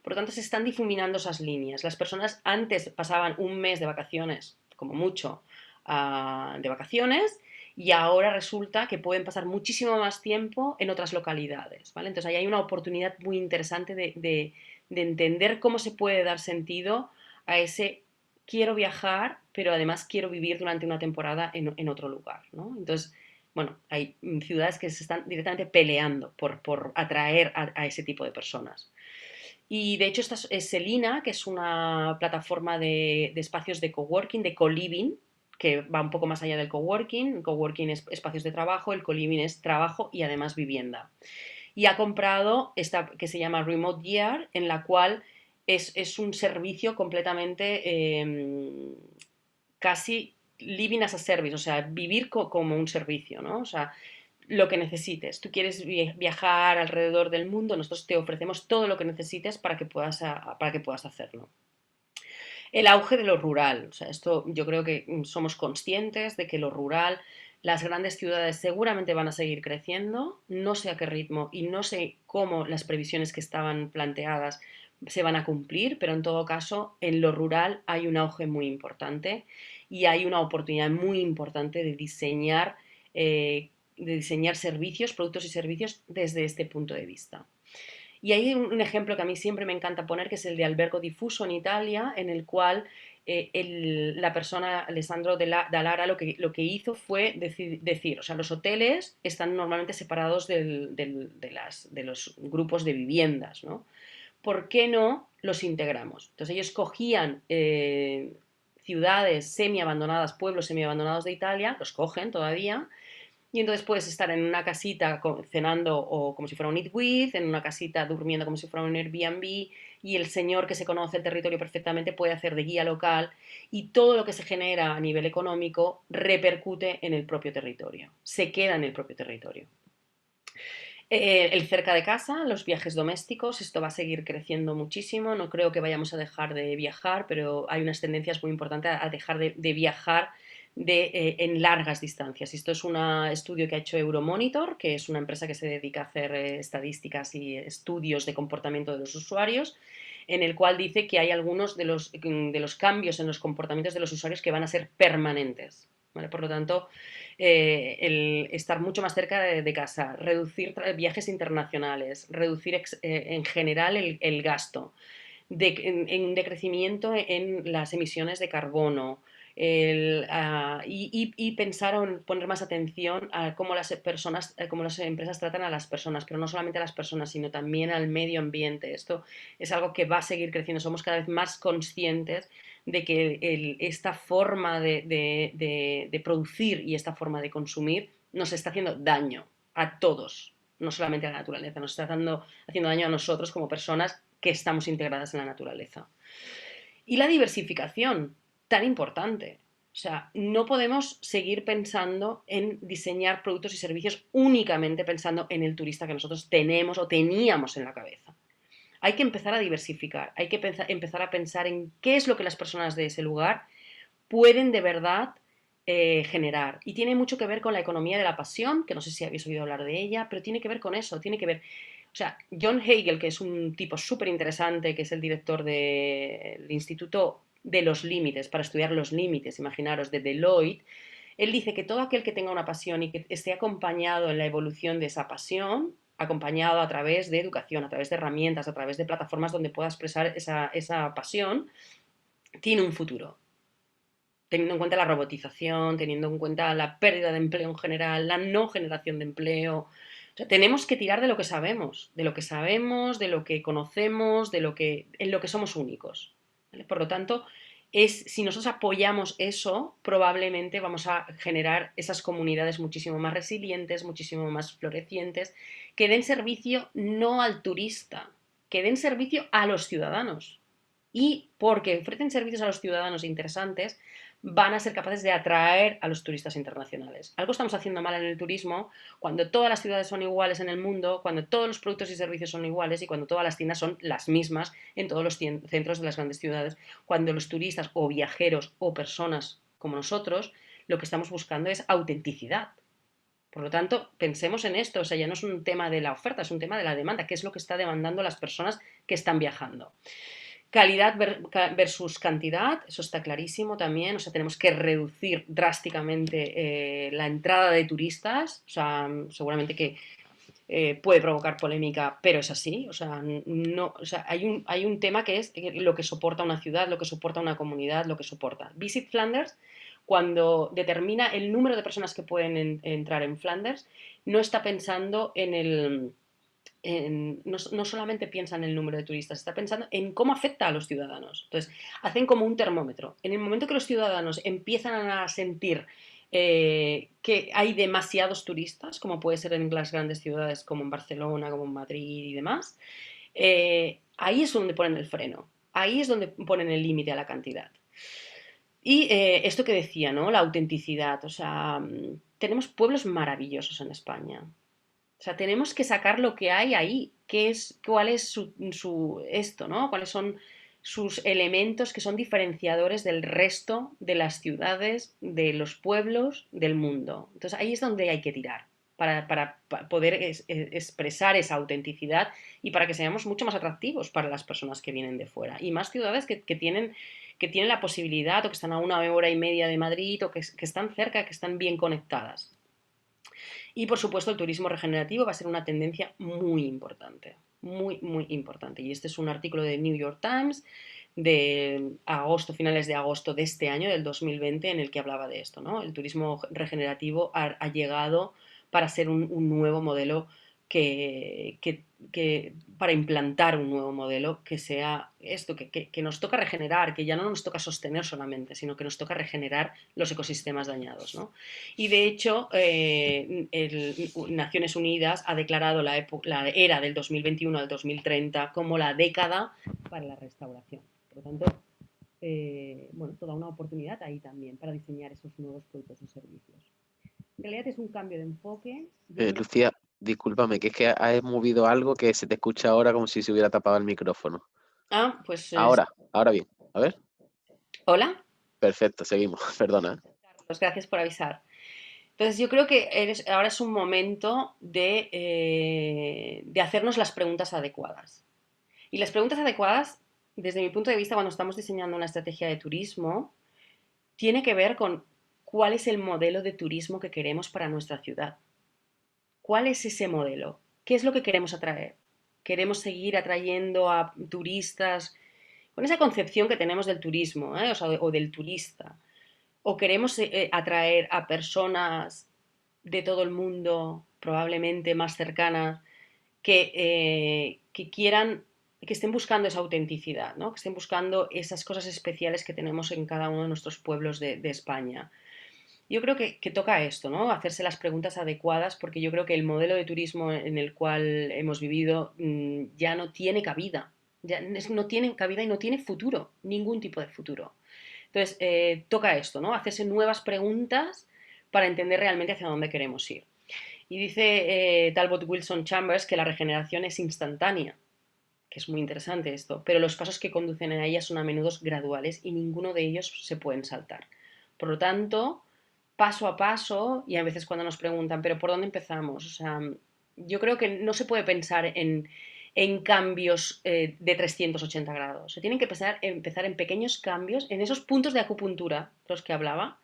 Por lo tanto, se están difuminando esas líneas. Las personas antes pasaban un mes de vacaciones, como mucho, de vacaciones, y ahora resulta que pueden pasar muchísimo más tiempo en otras localidades, ¿vale? Entonces ahí hay una oportunidad muy interesante de entender cómo se puede dar sentido a ese quiero viajar, pero además quiero vivir durante una temporada en otro lugar, ¿no? Entonces, bueno, hay ciudades que se están directamente peleando por atraer a ese tipo de personas. Y de hecho, esta es Selina, que es una plataforma de espacios de coworking, de co-living, que va un poco más allá del coworking. El coworking es espacios de trabajo, el co-living es trabajo y además vivienda. Y ha comprado esta que se llama Remote Year, en la cual es un servicio completamente casi living as a service, o sea, vivir como un servicio, ¿no? O sea, lo que necesites. Tú quieres viajar alrededor del mundo, nosotros te ofrecemos todo lo que necesites para que puedas hacerlo. El auge de lo rural, o sea, esto yo creo que somos conscientes de que lo rural, las grandes ciudades seguramente van a seguir creciendo, no sé a qué ritmo y no sé cómo las previsiones que estaban planteadas se van a cumplir, pero en todo caso en lo rural hay un auge muy importante y hay una oportunidad muy importante de diseñar servicios, productos y servicios desde este punto de vista. Y hay un ejemplo que a mí siempre me encanta poner, que es el de Albergo Diffuso en Italia, en el cual la persona, Alessandro Dallara, lo que hizo fue decir, o sea, los hoteles están normalmente separados de los grupos de viviendas, ¿no? ¿por qué no los integramos? Entonces ellos cogían ciudades semi-abandonadas, pueblos semi-abandonados de Italia, los cogen todavía, y entonces puedes estar en una casita cenando o como si fuera un Eat With, en una casita durmiendo como si fuera un Airbnb, y el señor que se conoce el territorio perfectamente puede hacer de guía local y todo lo que se genera a nivel económico repercute en el propio territorio, se queda en el propio territorio. El cerca de casa, los viajes domésticos, esto va a seguir creciendo muchísimo. No creo que vayamos a dejar de viajar, pero hay unas tendencias muy importantes a dejar de viajar en largas distancias. Esto es un estudio que ha hecho Euromonitor, que es una empresa que se dedica a hacer estadísticas y estudios de comportamiento de los usuarios, en el cual dice que hay algunos de los cambios en los comportamientos de los usuarios que van a ser permanentes. ¿Vale? Por lo tanto, el estar mucho más cerca de casa, reducir viajes internacionales, reducir en general el gasto, en decrecimiento en las emisiones de carbono, y pensar en poner más atención a cómo las personas, cómo las empresas tratan a las personas, pero no solamente a las personas, sino también al medio ambiente. Esto es algo que va a seguir creciendo. Somos cada vez más conscientes de que esta forma de producir y esta forma de consumir nos está haciendo daño a todos, no solamente a la naturaleza, nos está haciendo daño a nosotros como personas que estamos integradas en la naturaleza. Y la diversificación, tan importante. O sea, no podemos seguir pensando en diseñar productos y servicios únicamente pensando en el turista que nosotros tenemos o teníamos en la cabeza. Hay que empezar a diversificar, hay que empezar a pensar en qué es lo que las personas de ese lugar pueden de verdad generar. Y tiene mucho que ver con la economía de la pasión, que no sé si habéis oído hablar de ella, pero tiene que ver con eso, tiene que ver. O sea, John Hagel, que es un tipo súper interesante, que es el director del Instituto de los Límites, para estudiar los límites, imaginaros, de Deloitte, él dice que todo aquel que tenga una pasión y que esté acompañado en la evolución de esa pasión, acompañado a través de educación, a través de herramientas, a través de plataformas donde pueda expresar esa pasión, tiene un futuro. Teniendo en cuenta la robotización, teniendo en cuenta la pérdida de empleo en general, la no generación de empleo. O sea, tenemos que tirar de lo que sabemos, de lo que conocemos, en lo que somos únicos. ¿Vale? Por lo tanto, si nosotros apoyamos eso, probablemente vamos a generar esas comunidades muchísimo más resilientes, muchísimo más florecientes, que den servicio no al turista, que den servicio a los ciudadanos. Y porque ofrecen servicios a los ciudadanos interesantes, van a ser capaces de atraer a los turistas internacionales. Algo estamos haciendo mal en el turismo cuando todas las ciudades son iguales en el mundo, cuando todos los productos y servicios son iguales y cuando todas las tiendas son las mismas en todos los centros de las grandes ciudades, cuando los turistas o viajeros o personas como nosotros lo que estamos buscando es autenticidad. Por lo tanto, pensemos en esto, o sea, ya no es un tema de la oferta, es un tema de la demanda, qué es lo que está demandando las personas que están viajando. Calidad versus cantidad, eso está clarísimo también, o sea, tenemos que reducir drásticamente la entrada de turistas, o sea, seguramente que puede provocar polémica, pero es así, o sea, no, o sea, hay un tema que es lo que soporta una ciudad, lo que soporta una comunidad, lo que soporta. Visit Flanders, cuando determina el número de personas que pueden entrar en Flanders, no está pensando en el no solamente piensa en el número de turistas, está pensando en cómo afecta a los ciudadanos. Entonces, hacen como un termómetro. En el momento que los ciudadanos empiezan a sentir que hay demasiados turistas, como puede ser en las grandes ciudades como en Barcelona, como en Madrid y demás, ahí es donde ponen el freno, ahí es donde ponen el límite a la cantidad. Y esto que decía, ¿no? La autenticidad, o sea, tenemos pueblos maravillosos en España. O sea, tenemos que sacar lo que hay ahí, cuál es esto, ¿no? Cuáles son sus elementos que son diferenciadores del resto de las ciudades, de los pueblos, del mundo. Entonces ahí es donde hay que tirar para poder expresar esa autenticidad y para que seamos mucho más atractivos para las personas que vienen de fuera. Y más ciudades que tienen la posibilidad o que están a 1 hora y media de Madrid o que están cerca, que están bien conectadas. Y por supuesto el turismo regenerativo va a ser una tendencia muy importante, muy, muy importante. Y este es un artículo de New York Times de agosto, finales de agosto de este año, del 2020, en el que hablaba de esto, ¿no? El turismo regenerativo ha llegado para ser un nuevo modelo que para implantar un nuevo modelo que sea esto, que nos toca regenerar, que ya no nos toca sostener solamente, sino que nos toca regenerar los ecosistemas dañados, ¿no? Y de hecho, Naciones Unidas ha declarado la era del 2021 al 2030 como la década para la restauración. Por lo tanto, bueno, toda una oportunidad ahí también para diseñar esos nuevos productos y servicios. En realidad es un cambio de enfoque. Lucía, discúlpame, que es que has movido algo que se te escucha ahora como si se hubiera tapado el micrófono. Ah, pues Ahora bien. A ver. hola. Perfecto, seguimos. Perdona. Carlos, gracias por avisar. Entonces yo creo que ahora es un momento de hacernos las preguntas adecuadas. Y las preguntas adecuadas, desde mi punto de vista, cuando estamos diseñando una estrategia de turismo, tiene que ver con cuál es el modelo de turismo que queremos para nuestra ciudad. ¿Cuál es ese modelo? ¿Qué es lo que queremos atraer? ¿Queremos seguir atrayendo a turistas con esa concepción que tenemos del turismo, o del turista? ¿O queremos atraer a personas de todo el mundo, probablemente más cercanas, que quieran, que estén buscando esa autenticidad, ¿no? Que estén buscando esas cosas especiales que tenemos en cada uno de nuestros pueblos de España? Yo creo que toca esto, ¿no? Hacerse las preguntas adecuadas, porque yo creo que el modelo de turismo en el cual hemos vivido ya no tiene cabida. No tiene cabida y no tiene futuro, ningún tipo de futuro. Entonces, toca esto, ¿no? Hacerse nuevas preguntas para entender realmente hacia dónde queremos ir. Y dice Talbot Wilson Chambers que la regeneración es instantánea, que es muy interesante esto, pero los pasos que conducen a ella son a menudo graduales y ninguno de ellos se pueden saltar. Por lo tanto, paso a paso, y a veces cuando nos preguntan, ¿pero por dónde empezamos? O sea, yo creo que no se puede pensar en cambios de 380 grados. Se tienen que empezar en pequeños cambios, en esos puntos de acupuntura, los que hablaba,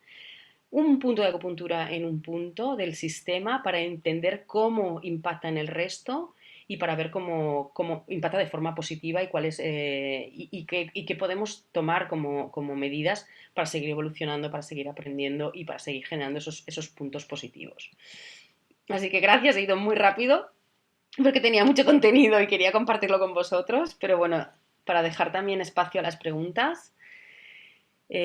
un punto de acupuntura en un punto del sistema para entender cómo impacta en el resto y para ver cómo impacta de forma positiva y cuáles qué podemos tomar como medidas para seguir evolucionando, para seguir aprendiendo y para seguir generando esos puntos positivos. Así que gracias, he ido muy rápido porque tenía mucho contenido y quería compartirlo con vosotros, pero bueno, para dejar también espacio a las preguntas, voy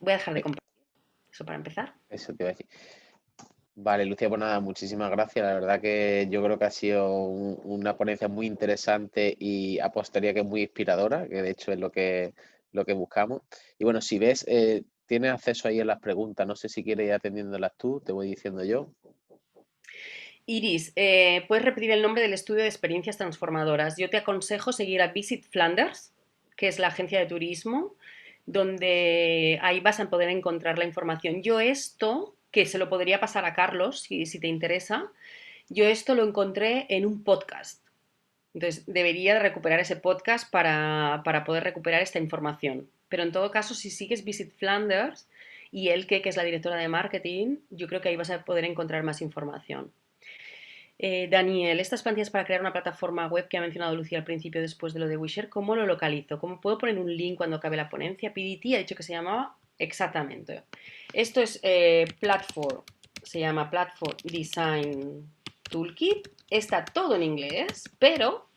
a dejar de compartir. Eso para empezar. Eso te iba a decir. Vale, Lucía, pues nada, muchísimas gracias. La verdad que yo creo que ha sido una ponencia muy interesante y apostaría que es muy inspiradora, que de hecho es lo que buscamos. Y bueno, si ves, tienes acceso ahí a las preguntas. No sé si quieres ir atendiéndolas tú, te voy diciendo yo. Iris, ¿puedes repetir el nombre del estudio de experiencias transformadoras? Yo te aconsejo seguir a Visit Flanders, que es la agencia de turismo, donde ahí vas a poder encontrar la información. Yo esto, que se lo podría pasar a Carlos, si te interesa, yo esto lo encontré en un podcast. Entonces, debería de recuperar ese podcast para poder recuperar esta información. Pero en todo caso, si sigues Visit Flanders y Elke, que es la directora de marketing, yo creo que ahí vas a poder encontrar más información. Daniel, estas plantillas para crear una plataforma web que ha mencionado Lucía al principio después de lo de Wisher, ¿cómo lo localizo? ¿Cómo puedo poner un link cuando acabe la ponencia? PDT ha dicho que se llamaba exactamente. Esto es Platform, se llama Platform Design Toolkit. Está todo en inglés, pero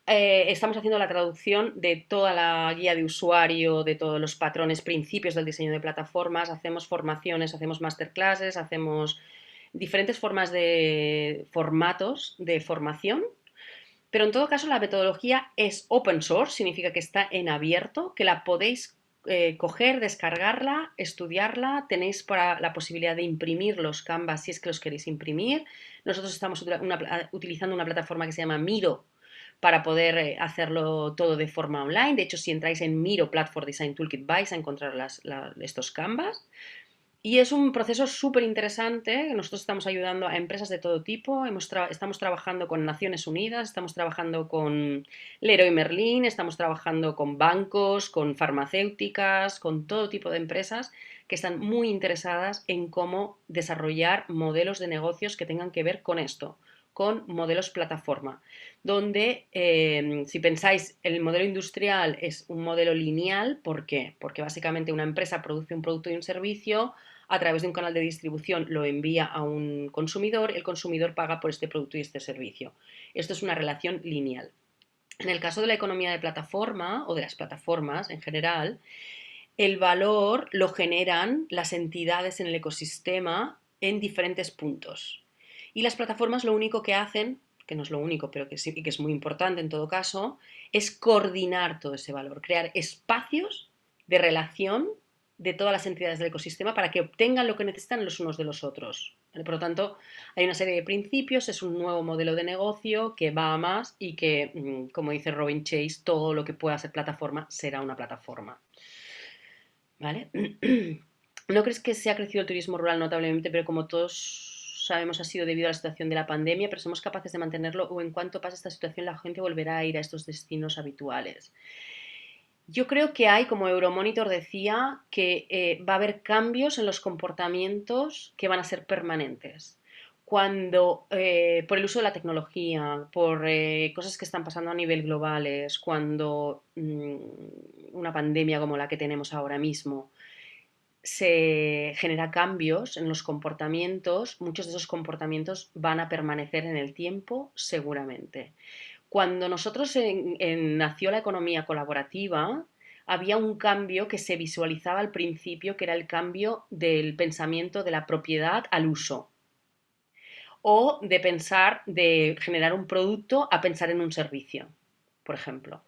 estamos haciendo la traducción de toda la guía de usuario, de todos los patrones, principios del diseño de plataformas. Hacemos formaciones, hacemos masterclasses, hacemos diferentes formas de formatos de formación, pero en todo caso la metodología es open source, significa que está en abierto, que la podéis coger, descargarla, estudiarla, tenéis para la posibilidad de imprimir los Canvas si es que los queréis imprimir. Nosotros estamos utilizando una plataforma que se llama Miro para poder hacerlo todo de forma online. De hecho, si entráis en Miro Platform Design Toolkit vais a encontrar estos Canvas. Y es un proceso súper interesante. Nosotros estamos ayudando a empresas de todo tipo. Estamos trabajando con Naciones Unidas, estamos trabajando con Leroy Merlin, estamos trabajando con bancos, con farmacéuticas, con todo tipo de empresas que están muy interesadas en cómo desarrollar modelos de negocios que tengan que ver con esto, con modelos plataforma, donde si pensáis el modelo industrial es un modelo lineal, ¿por qué? Porque básicamente una empresa produce un producto y un servicio, a través de un canal de distribución lo envía a un consumidor, el consumidor paga por este producto y este servicio. Esto es una relación lineal. En el caso de la economía de plataforma o de las plataformas en general, el valor lo generan las entidades en el ecosistema en diferentes puntos. Y las plataformas lo único que hacen, que no es lo único, pero que sí que es muy importante en todo caso, es coordinar todo ese valor, crear espacios de relación de todas las entidades del ecosistema para que obtengan lo que necesitan los unos de los otros. Por lo tanto, hay una serie de principios, es un nuevo modelo de negocio que va a más y que, como dice Robin Chase, todo lo que pueda ser plataforma será una plataforma. ¿Vale? ¿No crees que se ha crecido el turismo rural notablemente, pero como todos sabemos ha sido debido a la situación de la pandemia, pero somos capaces de mantenerlo o en cuanto pase esta situación la gente volverá a ir a estos destinos habituales? Yo creo que hay, como Euromonitor decía, que va a haber cambios en los comportamientos que van a ser permanentes. Cuando, por el uso de la tecnología, por cosas que están pasando a nivel globales, cuando una pandemia como la que tenemos ahora mismo se genera cambios en los comportamientos, muchos de esos comportamientos van a permanecer en el tiempo seguramente. Cuando nosotros nació la economía colaborativa, había un cambio que se visualizaba al principio, que era el cambio del pensamiento de la propiedad al uso, o de pensar, de generar un producto a pensar en un servicio, por ejemplo.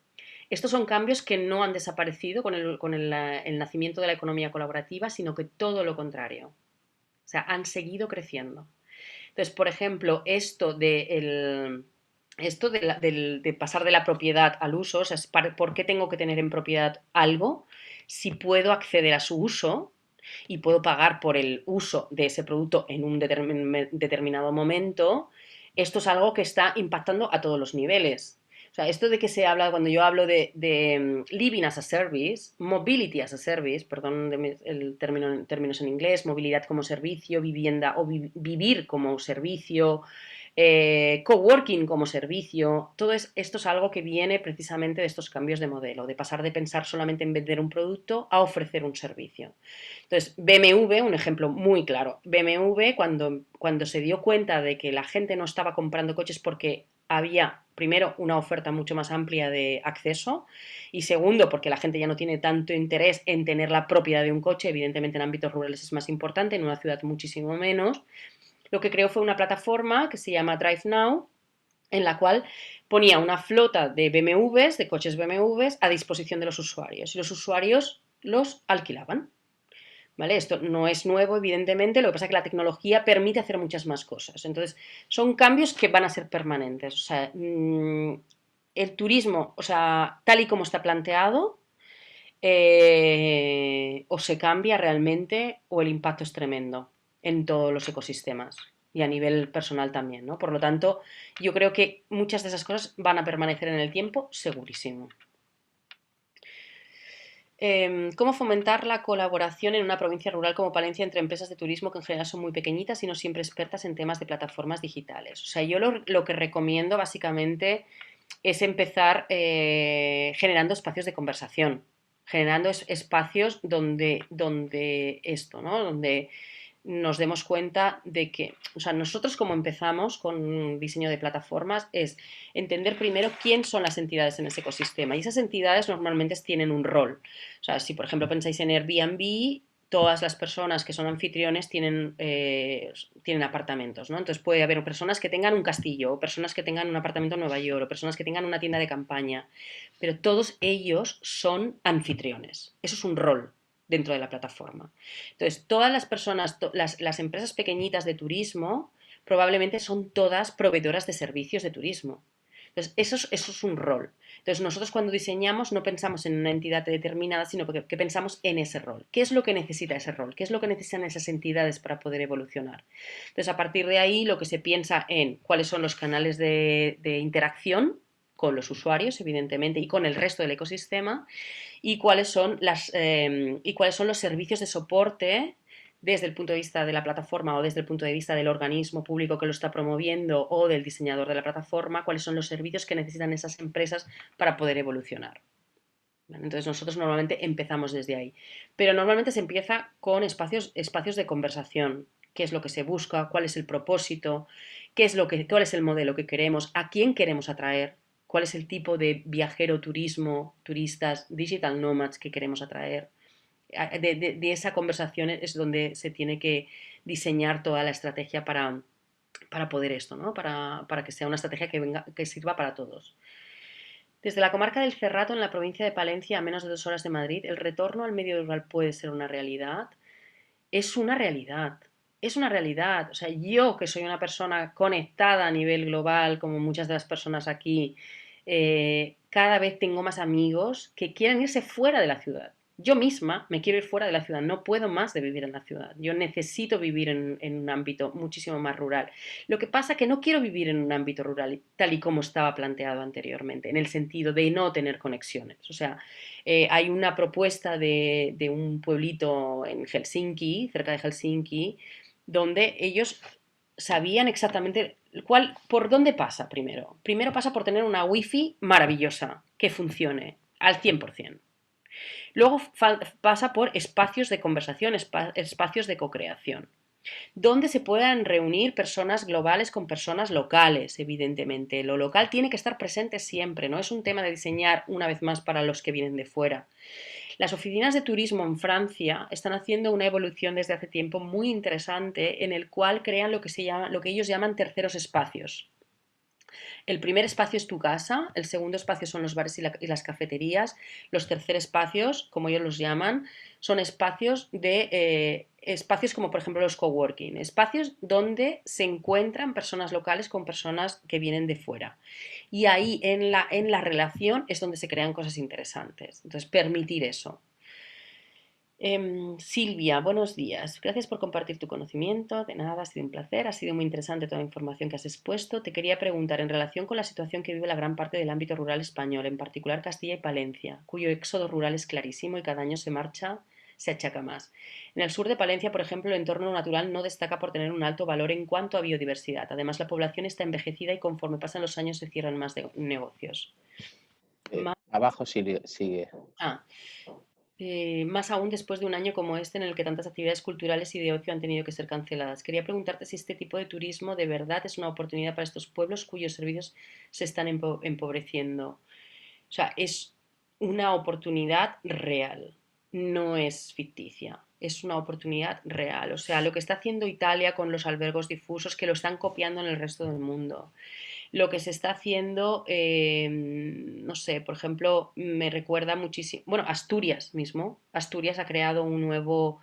Estos son cambios que no han desaparecido con el nacimiento de la economía colaborativa, sino que todo lo contrario. O sea, han seguido creciendo. Entonces, por ejemplo, de pasar de la propiedad al uso, o sea, ¿por qué tengo que tener en propiedad algo si puedo acceder a su uso y puedo pagar por el uso de ese producto en un determinado momento? Esto es algo que está impactando a todos los niveles. O sea, esto de que se habla, cuando yo hablo de living as a service, mobility as a service, perdón el término, términos en inglés, movilidad como servicio, vivienda o vivir como servicio, coworking como servicio, esto es algo que viene precisamente de estos cambios de modelo, de pasar de pensar solamente en vender un producto a ofrecer un servicio. Entonces, BMW, un ejemplo muy claro, BMW cuando se dio cuenta de que la gente no estaba comprando coches porque había, primero, una oferta mucho más amplia de acceso y segundo, porque la gente ya no tiene tanto interés en tener la propiedad de un coche, evidentemente en ámbitos rurales es más importante, en una ciudad muchísimo menos, lo que creó fue una plataforma que se llama Drive Now, en la cual ponía una flota de BMWs, de coches BMWs, a disposición de los usuarios y los usuarios los alquilaban. ¿Vale? Esto no es nuevo, evidentemente, lo que pasa es que la tecnología permite hacer muchas más cosas. Entonces, son cambios que van a ser permanentes. O sea, el turismo, o sea, tal y como está planteado, o se cambia realmente o el impacto es tremendo en todos los ecosistemas y a nivel personal también, ¿no? Por lo tanto, yo creo que muchas de esas cosas van a permanecer en el tiempo, segurísimo. ¿Cómo fomentar la colaboración en una provincia rural como Palencia entre empresas de turismo que en general son muy pequeñitas y no siempre expertas en temas de plataformas digitales? O sea, yo lo que recomiendo básicamente es empezar generando espacios de conversación, generando espacios donde esto, ¿no? Donde nos demos cuenta de que, o sea, nosotros como empezamos con diseño de plataformas es entender primero quién son las entidades en ese ecosistema y esas entidades normalmente tienen un rol. O sea, si por ejemplo pensáis en Airbnb, todas las personas que son anfitriones tienen apartamentos, ¿no? Entonces puede haber personas que tengan un castillo, o personas que tengan un apartamento en Nueva York, o personas que tengan una tienda de campaña, pero todos ellos son anfitriones. Eso es un rol dentro de la plataforma. Entonces, todas las personas, las empresas pequeñitas de turismo, probablemente son todas proveedoras de servicios de turismo. Entonces, eso es un rol. Entonces, nosotros cuando diseñamos no pensamos en una entidad determinada, sino que pensamos en ese rol. ¿Qué es lo que necesita ese rol? ¿Qué es lo que necesitan esas entidades para poder evolucionar? Entonces, a partir de ahí, lo que se piensa en cuáles son los canales de interacción con los usuarios, evidentemente, y con el resto del ecosistema, y cuáles son los servicios de soporte desde el punto de vista de la plataforma o desde el punto de vista del organismo público que lo está promoviendo o del diseñador de la plataforma, cuáles son los servicios que necesitan esas empresas para poder evolucionar. ¿vale? Entonces nosotros normalmente empezamos desde ahí. Pero normalmente se empieza con espacios de conversación. ¿Qué es lo que se busca? ¿Cuál es el propósito? ¿Cuál es el modelo que queremos? ¿A quién queremos atraer? ¿Cuál es el tipo de viajero, turismo, turistas, digital nomads que queremos atraer? De esa conversación es donde se tiene que diseñar toda la estrategia para poder esto, ¿no? Para que sea una estrategia que sirva para todos. Desde la comarca del Cerrato, en la provincia de Palencia, a menos de 2 horas de Madrid, el retorno al medio rural puede ser una realidad. Es una realidad. Es una realidad. O sea, yo que soy una persona conectada a nivel global, como muchas de las personas aquí, cada vez tengo más amigos que quieren irse fuera de la ciudad. Yo misma me quiero ir fuera de la ciudad, no puedo más de vivir en la ciudad. Yo necesito vivir en un ámbito muchísimo más rural. Lo que pasa es que no quiero vivir en un ámbito rural tal y como estaba planteado anteriormente, en el sentido de no tener conexiones. O sea, hay una propuesta de un pueblito en Helsinki, cerca de Helsinki, donde ellos sabían exactamente por dónde pasa primero. Primero pasa por tener una wifi maravillosa, que funcione al 100%. Luego pasa por espacios de conversación, espacios de co-creación, donde se puedan reunir personas globales con personas locales, evidentemente. Lo local tiene que estar presente siempre, no es un tema de diseñar una vez más para los que vienen de fuera. Las oficinas de turismo en Francia están haciendo una evolución desde hace tiempo muy interesante en el cual crean lo que ellos llaman terceros espacios. El primer espacio es tu casa, el segundo espacio son los bares y las cafeterías, los terceros espacios, como ellos los llaman, son espacios como por ejemplo los coworking, espacios donde se encuentran personas locales con personas que vienen de fuera. Y ahí en la relación es donde se crean cosas interesantes. Entonces, permitir eso. Silvia, buenos días. Gracias por compartir tu conocimiento. De nada, ha sido un placer. Ha sido muy interesante toda la información que has expuesto. Te quería preguntar en relación con la situación que vive la gran parte del ámbito rural español, en particular Castilla y Palencia, cuyo éxodo rural es clarísimo y cada año se achaca más. En el sur de Palencia, por ejemplo, el entorno natural no destaca por tener un alto valor en cuanto a biodiversidad. Además, la población está envejecida y conforme pasan los años se cierran más negocios. Abajo sigue. Ah, más aún después de un año como este en el que tantas actividades culturales y de ocio han tenido que ser canceladas. Quería preguntarte si este tipo de turismo de verdad es una oportunidad para estos pueblos cuyos servicios se están empobreciendo. O sea, es una oportunidad real, no es ficticia. Es una oportunidad real. O sea, lo que está haciendo Italia con los albergos difusos, que lo están copiando en el resto del mundo. Lo que se está haciendo, no sé, por ejemplo, me recuerda muchísimo, bueno, Asturias mismo, Asturias ha creado un nuevo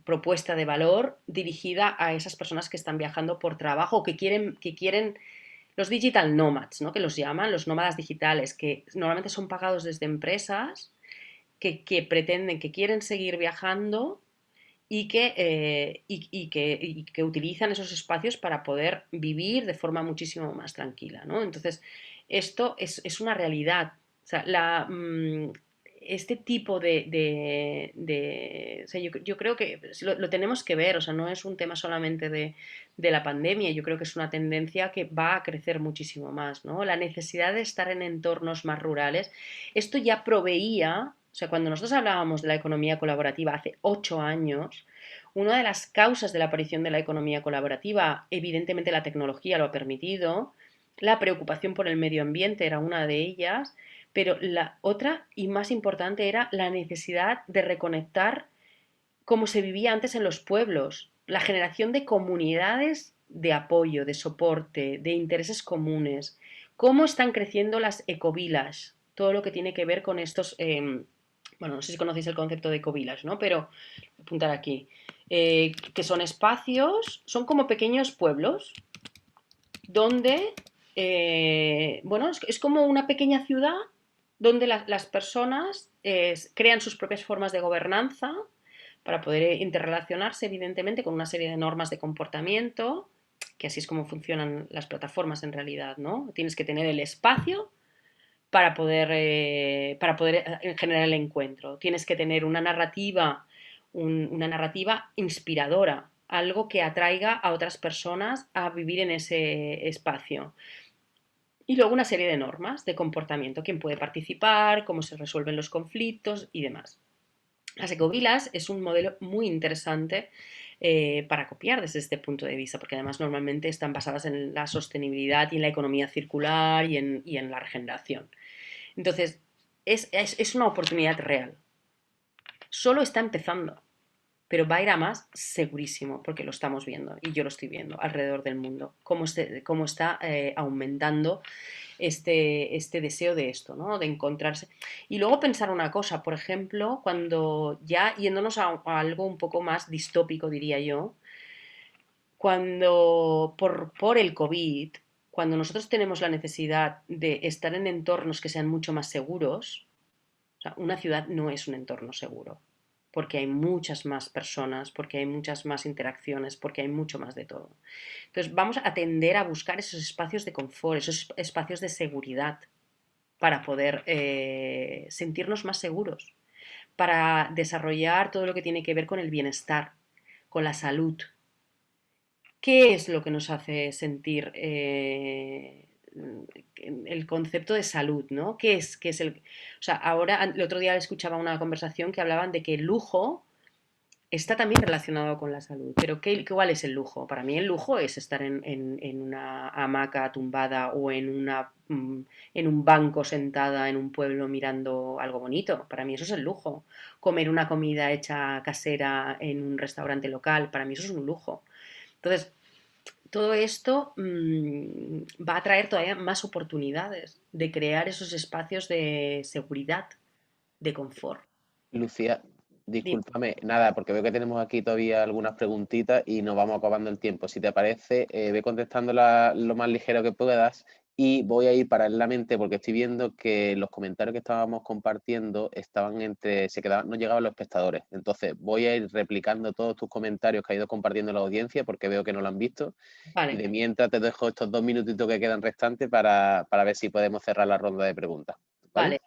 propuesta de valor dirigida a esas personas que están viajando por trabajo, que quieren los digital nomads, ¿no? Que los llaman, los nómadas digitales, que normalmente son pagados desde empresas que pretenden, que quieren seguir viajando y que utilizan esos espacios para poder vivir de forma muchísimo más tranquila, ¿no? Entonces, esto es una realidad. O sea, este tipo o sea, yo creo que lo tenemos que ver, o sea, no es un tema solamente de la pandemia, yo creo que es una tendencia que va a crecer muchísimo más, ¿no? La necesidad de estar en entornos más rurales. Esto ya proveía, o sea, cuando nosotros hablábamos de la economía colaborativa hace 8 años, una de las causas de la aparición de la economía colaborativa, evidentemente la tecnología lo ha permitido, la preocupación por el medio ambiente era una de ellas, pero la otra y más importante era la necesidad de reconectar cómo se vivía antes en los pueblos, la generación de comunidades de apoyo, de soporte, de intereses comunes, cómo están creciendo las ecovilas, todo lo que tiene que ver con estos, bueno, no sé si conocéis el concepto de ecovilas, ¿no? Pero apuntar aquí, que son espacios, son como pequeños pueblos donde, bueno, es como una pequeña ciudad donde las personas crean sus propias formas de gobernanza para poder interrelacionarse, evidentemente, con una serie de normas de comportamiento, que así es como funcionan las plataformas en realidad, ¿no? Tienes que tener el espacio para poder generar el encuentro. Tienes que tener una narrativa inspiradora, algo que atraiga a otras personas a vivir en ese espacio. Y luego una serie de normas de comportamiento, quién puede participar, cómo se resuelven los conflictos y demás. Las ecovilas es un modelo muy interesante para copiar desde este punto de vista, porque además normalmente están basadas en la sostenibilidad y en la economía circular y en la regeneración. Entonces, es una oportunidad real. Solo está empezando, pero va a ir a más segurísimo, porque lo estamos viendo y yo lo estoy viendo alrededor del mundo, cómo está aumentando este deseo de esto, ¿no? De encontrarse. Y luego pensar una cosa, por ejemplo, cuando ya yéndonos a algo un poco más distópico, diría yo, cuando por el COVID, cuando nosotros tenemos la necesidad de estar en entornos que sean mucho más seguros, o sea, una ciudad no es un entorno seguro, porque hay muchas más personas, porque hay muchas más interacciones, porque hay mucho más de todo. Entonces vamos a tender a buscar esos espacios de confort, esos espacios de seguridad para poder sentirnos más seguros, para desarrollar todo lo que tiene que ver con el bienestar, con la salud. ¿Qué es lo que nos hace sentir el concepto de salud, ¿no? ¿Qué es el...? O sea, ahora, el otro día escuchaba una conversación que hablaban de que el lujo está también relacionado con la salud. Pero ¿cuál es el lujo? Para mí el lujo es estar en una hamaca tumbada o en un banco sentada en un pueblo mirando algo bonito. Para mí eso es el lujo. Comer una comida hecha casera en un restaurante local, para mí eso es un lujo. Entonces, todo esto va a traer todavía más oportunidades de crear esos espacios de seguridad, de confort. Lucía, discúlpame, nada, porque veo que tenemos aquí todavía algunas preguntitas y nos vamos acabando el tiempo. Si te parece, ve contestando lo más ligero que puedas y voy a ir paralelamente porque estoy viendo que los comentarios que estábamos compartiendo estaban se quedaban, no llegaban los espectadores. Entonces, voy a ir replicando todos tus comentarios que ha ido compartiendo la audiencia porque veo que no lo han visto. Y Vale, de mientras te dejo estos 2 minutitos que quedan restantes para ver si podemos cerrar la ronda de preguntas. ¿Vale?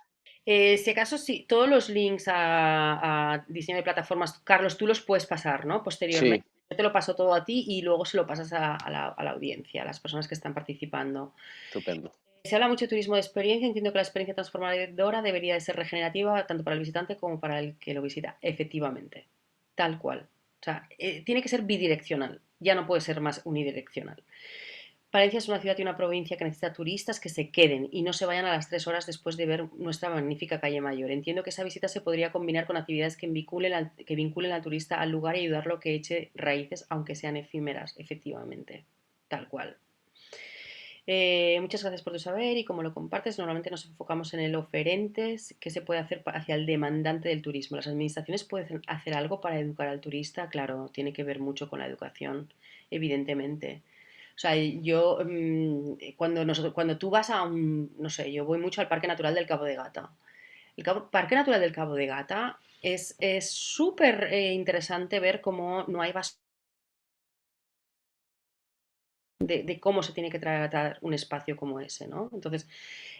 vale. Si acaso, sí, todos los links a diseño de plataformas, Carlos, tú los puedes pasar, ¿no? Sí, Posteriormente. Yo te lo paso todo a ti y luego se lo pasas a la audiencia, a las personas que están participando. estupendo. Se habla mucho de turismo de experiencia. Entiendo que la experiencia transformadora debería de ser regenerativa tanto para el visitante como para el que lo visita. Efectivamente, tal cual. O sea, tiene que ser bidireccional, ya no puede ser más unidireccional. Palencia es una ciudad y una provincia que necesita turistas que se queden y no se vayan a las 3 horas después de ver nuestra magnífica calle mayor. Entiendo que esa visita se podría combinar con actividades que vinculen al turista al lugar y ayudarlo a que eche raíces, aunque sean efímeras, efectivamente. Tal cual. Muchas gracias por tu saber y como lo compartes, normalmente nos enfocamos en el oferente, qué se puede hacer hacia el demandante del turismo. Las administraciones pueden hacer algo para educar al turista, claro, tiene que ver mucho con la educación, evidentemente. O sea, cuando tú vas a un, no sé, yo voy mucho al Parque Natural del Cabo de Gata. Parque Natural del Cabo de Gata es súper interesante ver cómo no hay basura de cómo se tiene que tratar un espacio como ese, ¿no? Entonces,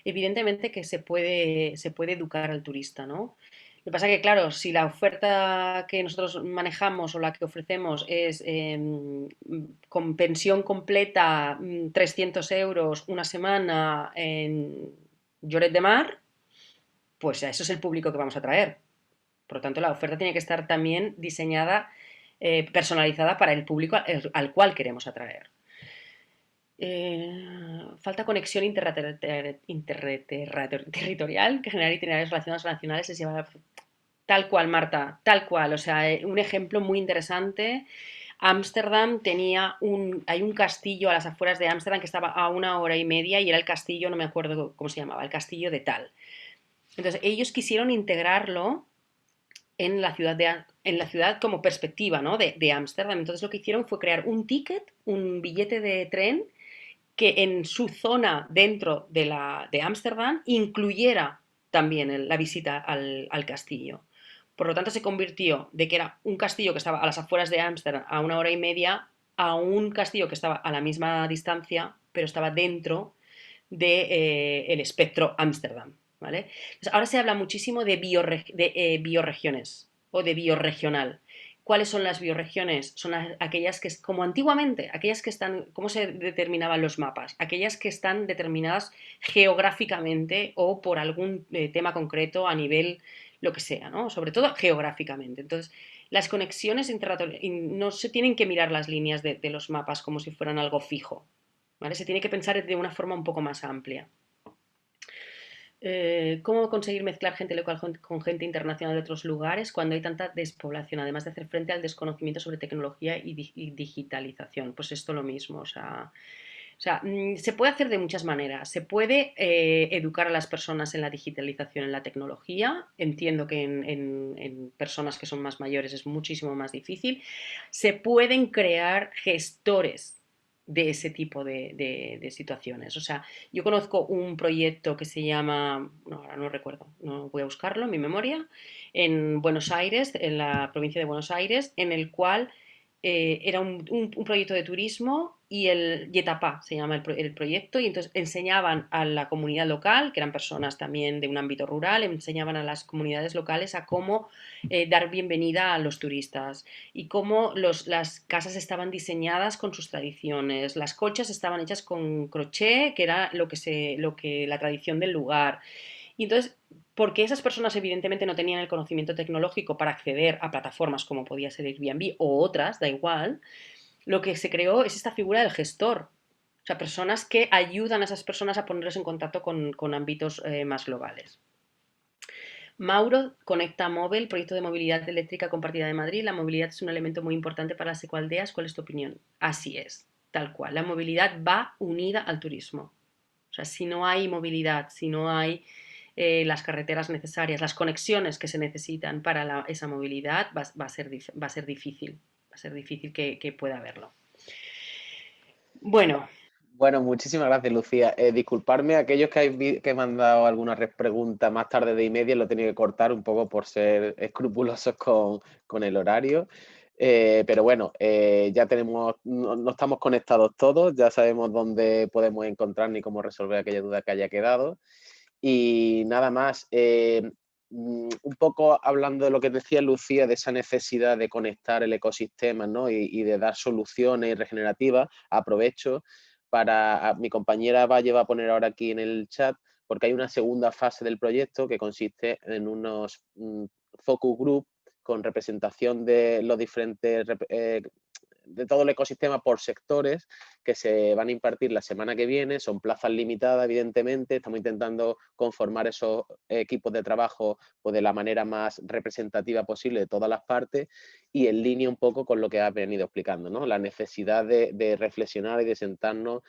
evidentemente que se puede educar al turista, ¿no? Lo que pasa es que, claro, si la oferta que nosotros manejamos o la que ofrecemos es con pensión completa, 300 euros una semana en Lloret de Mar, pues a eso es el público que vamos a traer. Por lo tanto, la oferta tiene que estar también diseñada, personalizada para el público al cual queremos atraer. Falta conexión interterritorial que genera itinerarios relacionados nacionales es llevar tal cual, Marta, tal cual. O sea, un ejemplo muy interesante. Ámsterdam hay un castillo a las afueras de Ámsterdam que estaba a 1 hora y media y era el castillo, no me acuerdo cómo se llamaba, el castillo de tal. Entonces, ellos quisieron integrarlo en la ciudad como perspectiva, ¿no? De Ámsterdam. Entonces, lo que hicieron fue crear un ticket, un billete de tren que en su zona dentro de Ámsterdam incluyera también la visita al castillo. Por lo tanto, se convirtió de que era un castillo que estaba a las afueras de Ámsterdam a 1 hora y media a un castillo que estaba a la misma distancia, pero estaba dentro del espectro Ámsterdam. ¿Vale? Entonces, ahora se habla muchísimo de bioregiones o de biorregional. ¿Cuáles son las bioregiones? Son aquellas que, como antiguamente, aquellas que están, ¿cómo se determinaban los mapas? Aquellas que están determinadas geográficamente o por algún tema concreto a nivel, lo que sea, ¿no? Sobre todo geográficamente. Entonces, las conexiones no se tienen que mirar las líneas de los mapas como si fueran algo fijo, ¿vale? Se tiene que pensar de una forma un poco más amplia. ¿Cómo conseguir mezclar gente local con gente internacional de otros lugares cuando hay tanta despoblación, además de hacer frente al desconocimiento sobre tecnología y digitalización? Pues esto lo mismo, se puede hacer de muchas maneras. Se puede educar a las personas en la digitalización, en la tecnología. Entiendo que en personas que son más mayores es muchísimo más difícil. Se pueden crear gestores de ese tipo de situaciones. O sea, yo conozco un proyecto que se llama, no, ahora no recuerdo, no voy a buscarlo en mi memoria, en Buenos Aires, en la provincia de Buenos Aires, en el cual era un proyecto de turismo y el Yetapá se llama el proyecto, y entonces enseñaban a la comunidad local, que eran personas también de un ámbito rural, enseñaban a las comunidades locales a cómo dar bienvenida a los turistas y cómo las casas estaban diseñadas con sus tradiciones, las colchas estaban hechas con crochet, que era lo que la tradición del lugar. Y entonces, porque esas personas evidentemente no tenían el conocimiento tecnológico para acceder a plataformas como podía ser Airbnb o otras, da igual, lo que se creó es esta figura del gestor. O sea, personas que ayudan a esas personas a ponerse en contacto con ámbitos más globales. Mauro, Conecta Móvil, proyecto de movilidad eléctrica compartida de Madrid. La movilidad es un elemento muy importante para las ecoaldeas. ¿Cuál es tu opinión? Así es, tal cual. La movilidad va unida al turismo. O sea, si no hay movilidad, si no hay las carreteras necesarias, las conexiones que se necesitan para esa movilidad, va a ser difícil. Va a ser difícil que pueda haberlo. Bueno. Bueno, muchísimas gracias, Lucía. Disculparme a aquellos que he mandado alguna pregunta más tarde de y media, lo he tenido que cortar un poco por ser escrupulosos con el horario. Pero bueno, ya no estamos conectados todos, ya sabemos dónde podemos encontrar ni cómo resolver aquella duda que haya quedado. Y nada más, un poco hablando de lo que decía Lucía, de esa necesidad de conectar el ecosistema, ¿no? y de dar soluciones regenerativas, aprovecho para, mi compañera Valle va a poner ahora aquí en el chat, porque hay una segunda fase del proyecto que consiste en unos focus group con representación de los diferentes de todo el ecosistema por sectores que se van a impartir la semana que viene. Son plazas limitadas, evidentemente. Estamos intentando conformar esos equipos de trabajo pues, de la manera más representativa posible de todas las partes y en línea un poco con lo que has venido explicando, ¿no? La necesidad de reflexionar y de sentarnos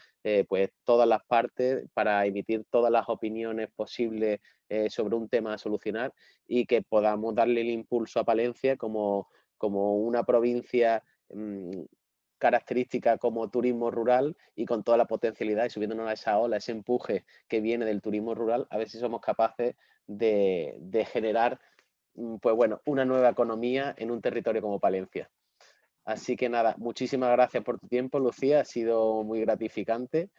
pues todas las partes para emitir todas las opiniones posibles sobre un tema a solucionar y que podamos darle el impulso a Palencia como una provincia característica como turismo rural y con toda la potencialidad y subiéndonos a esa ola, ese empuje que viene del turismo rural, a ver si somos capaces de generar pues bueno, una nueva economía en un territorio como Palencia. Así que nada, muchísimas gracias por tu tiempo, Lucía, ha sido muy gratificante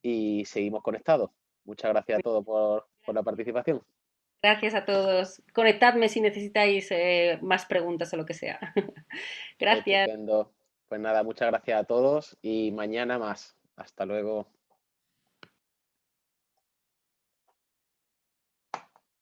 y seguimos conectados. Muchas gracias a todos por la participación. Gracias a todos. Conectadme si necesitáis más preguntas o lo que sea. Gracias. Estupendo. Pues nada, muchas gracias a todos y mañana más. Hasta luego.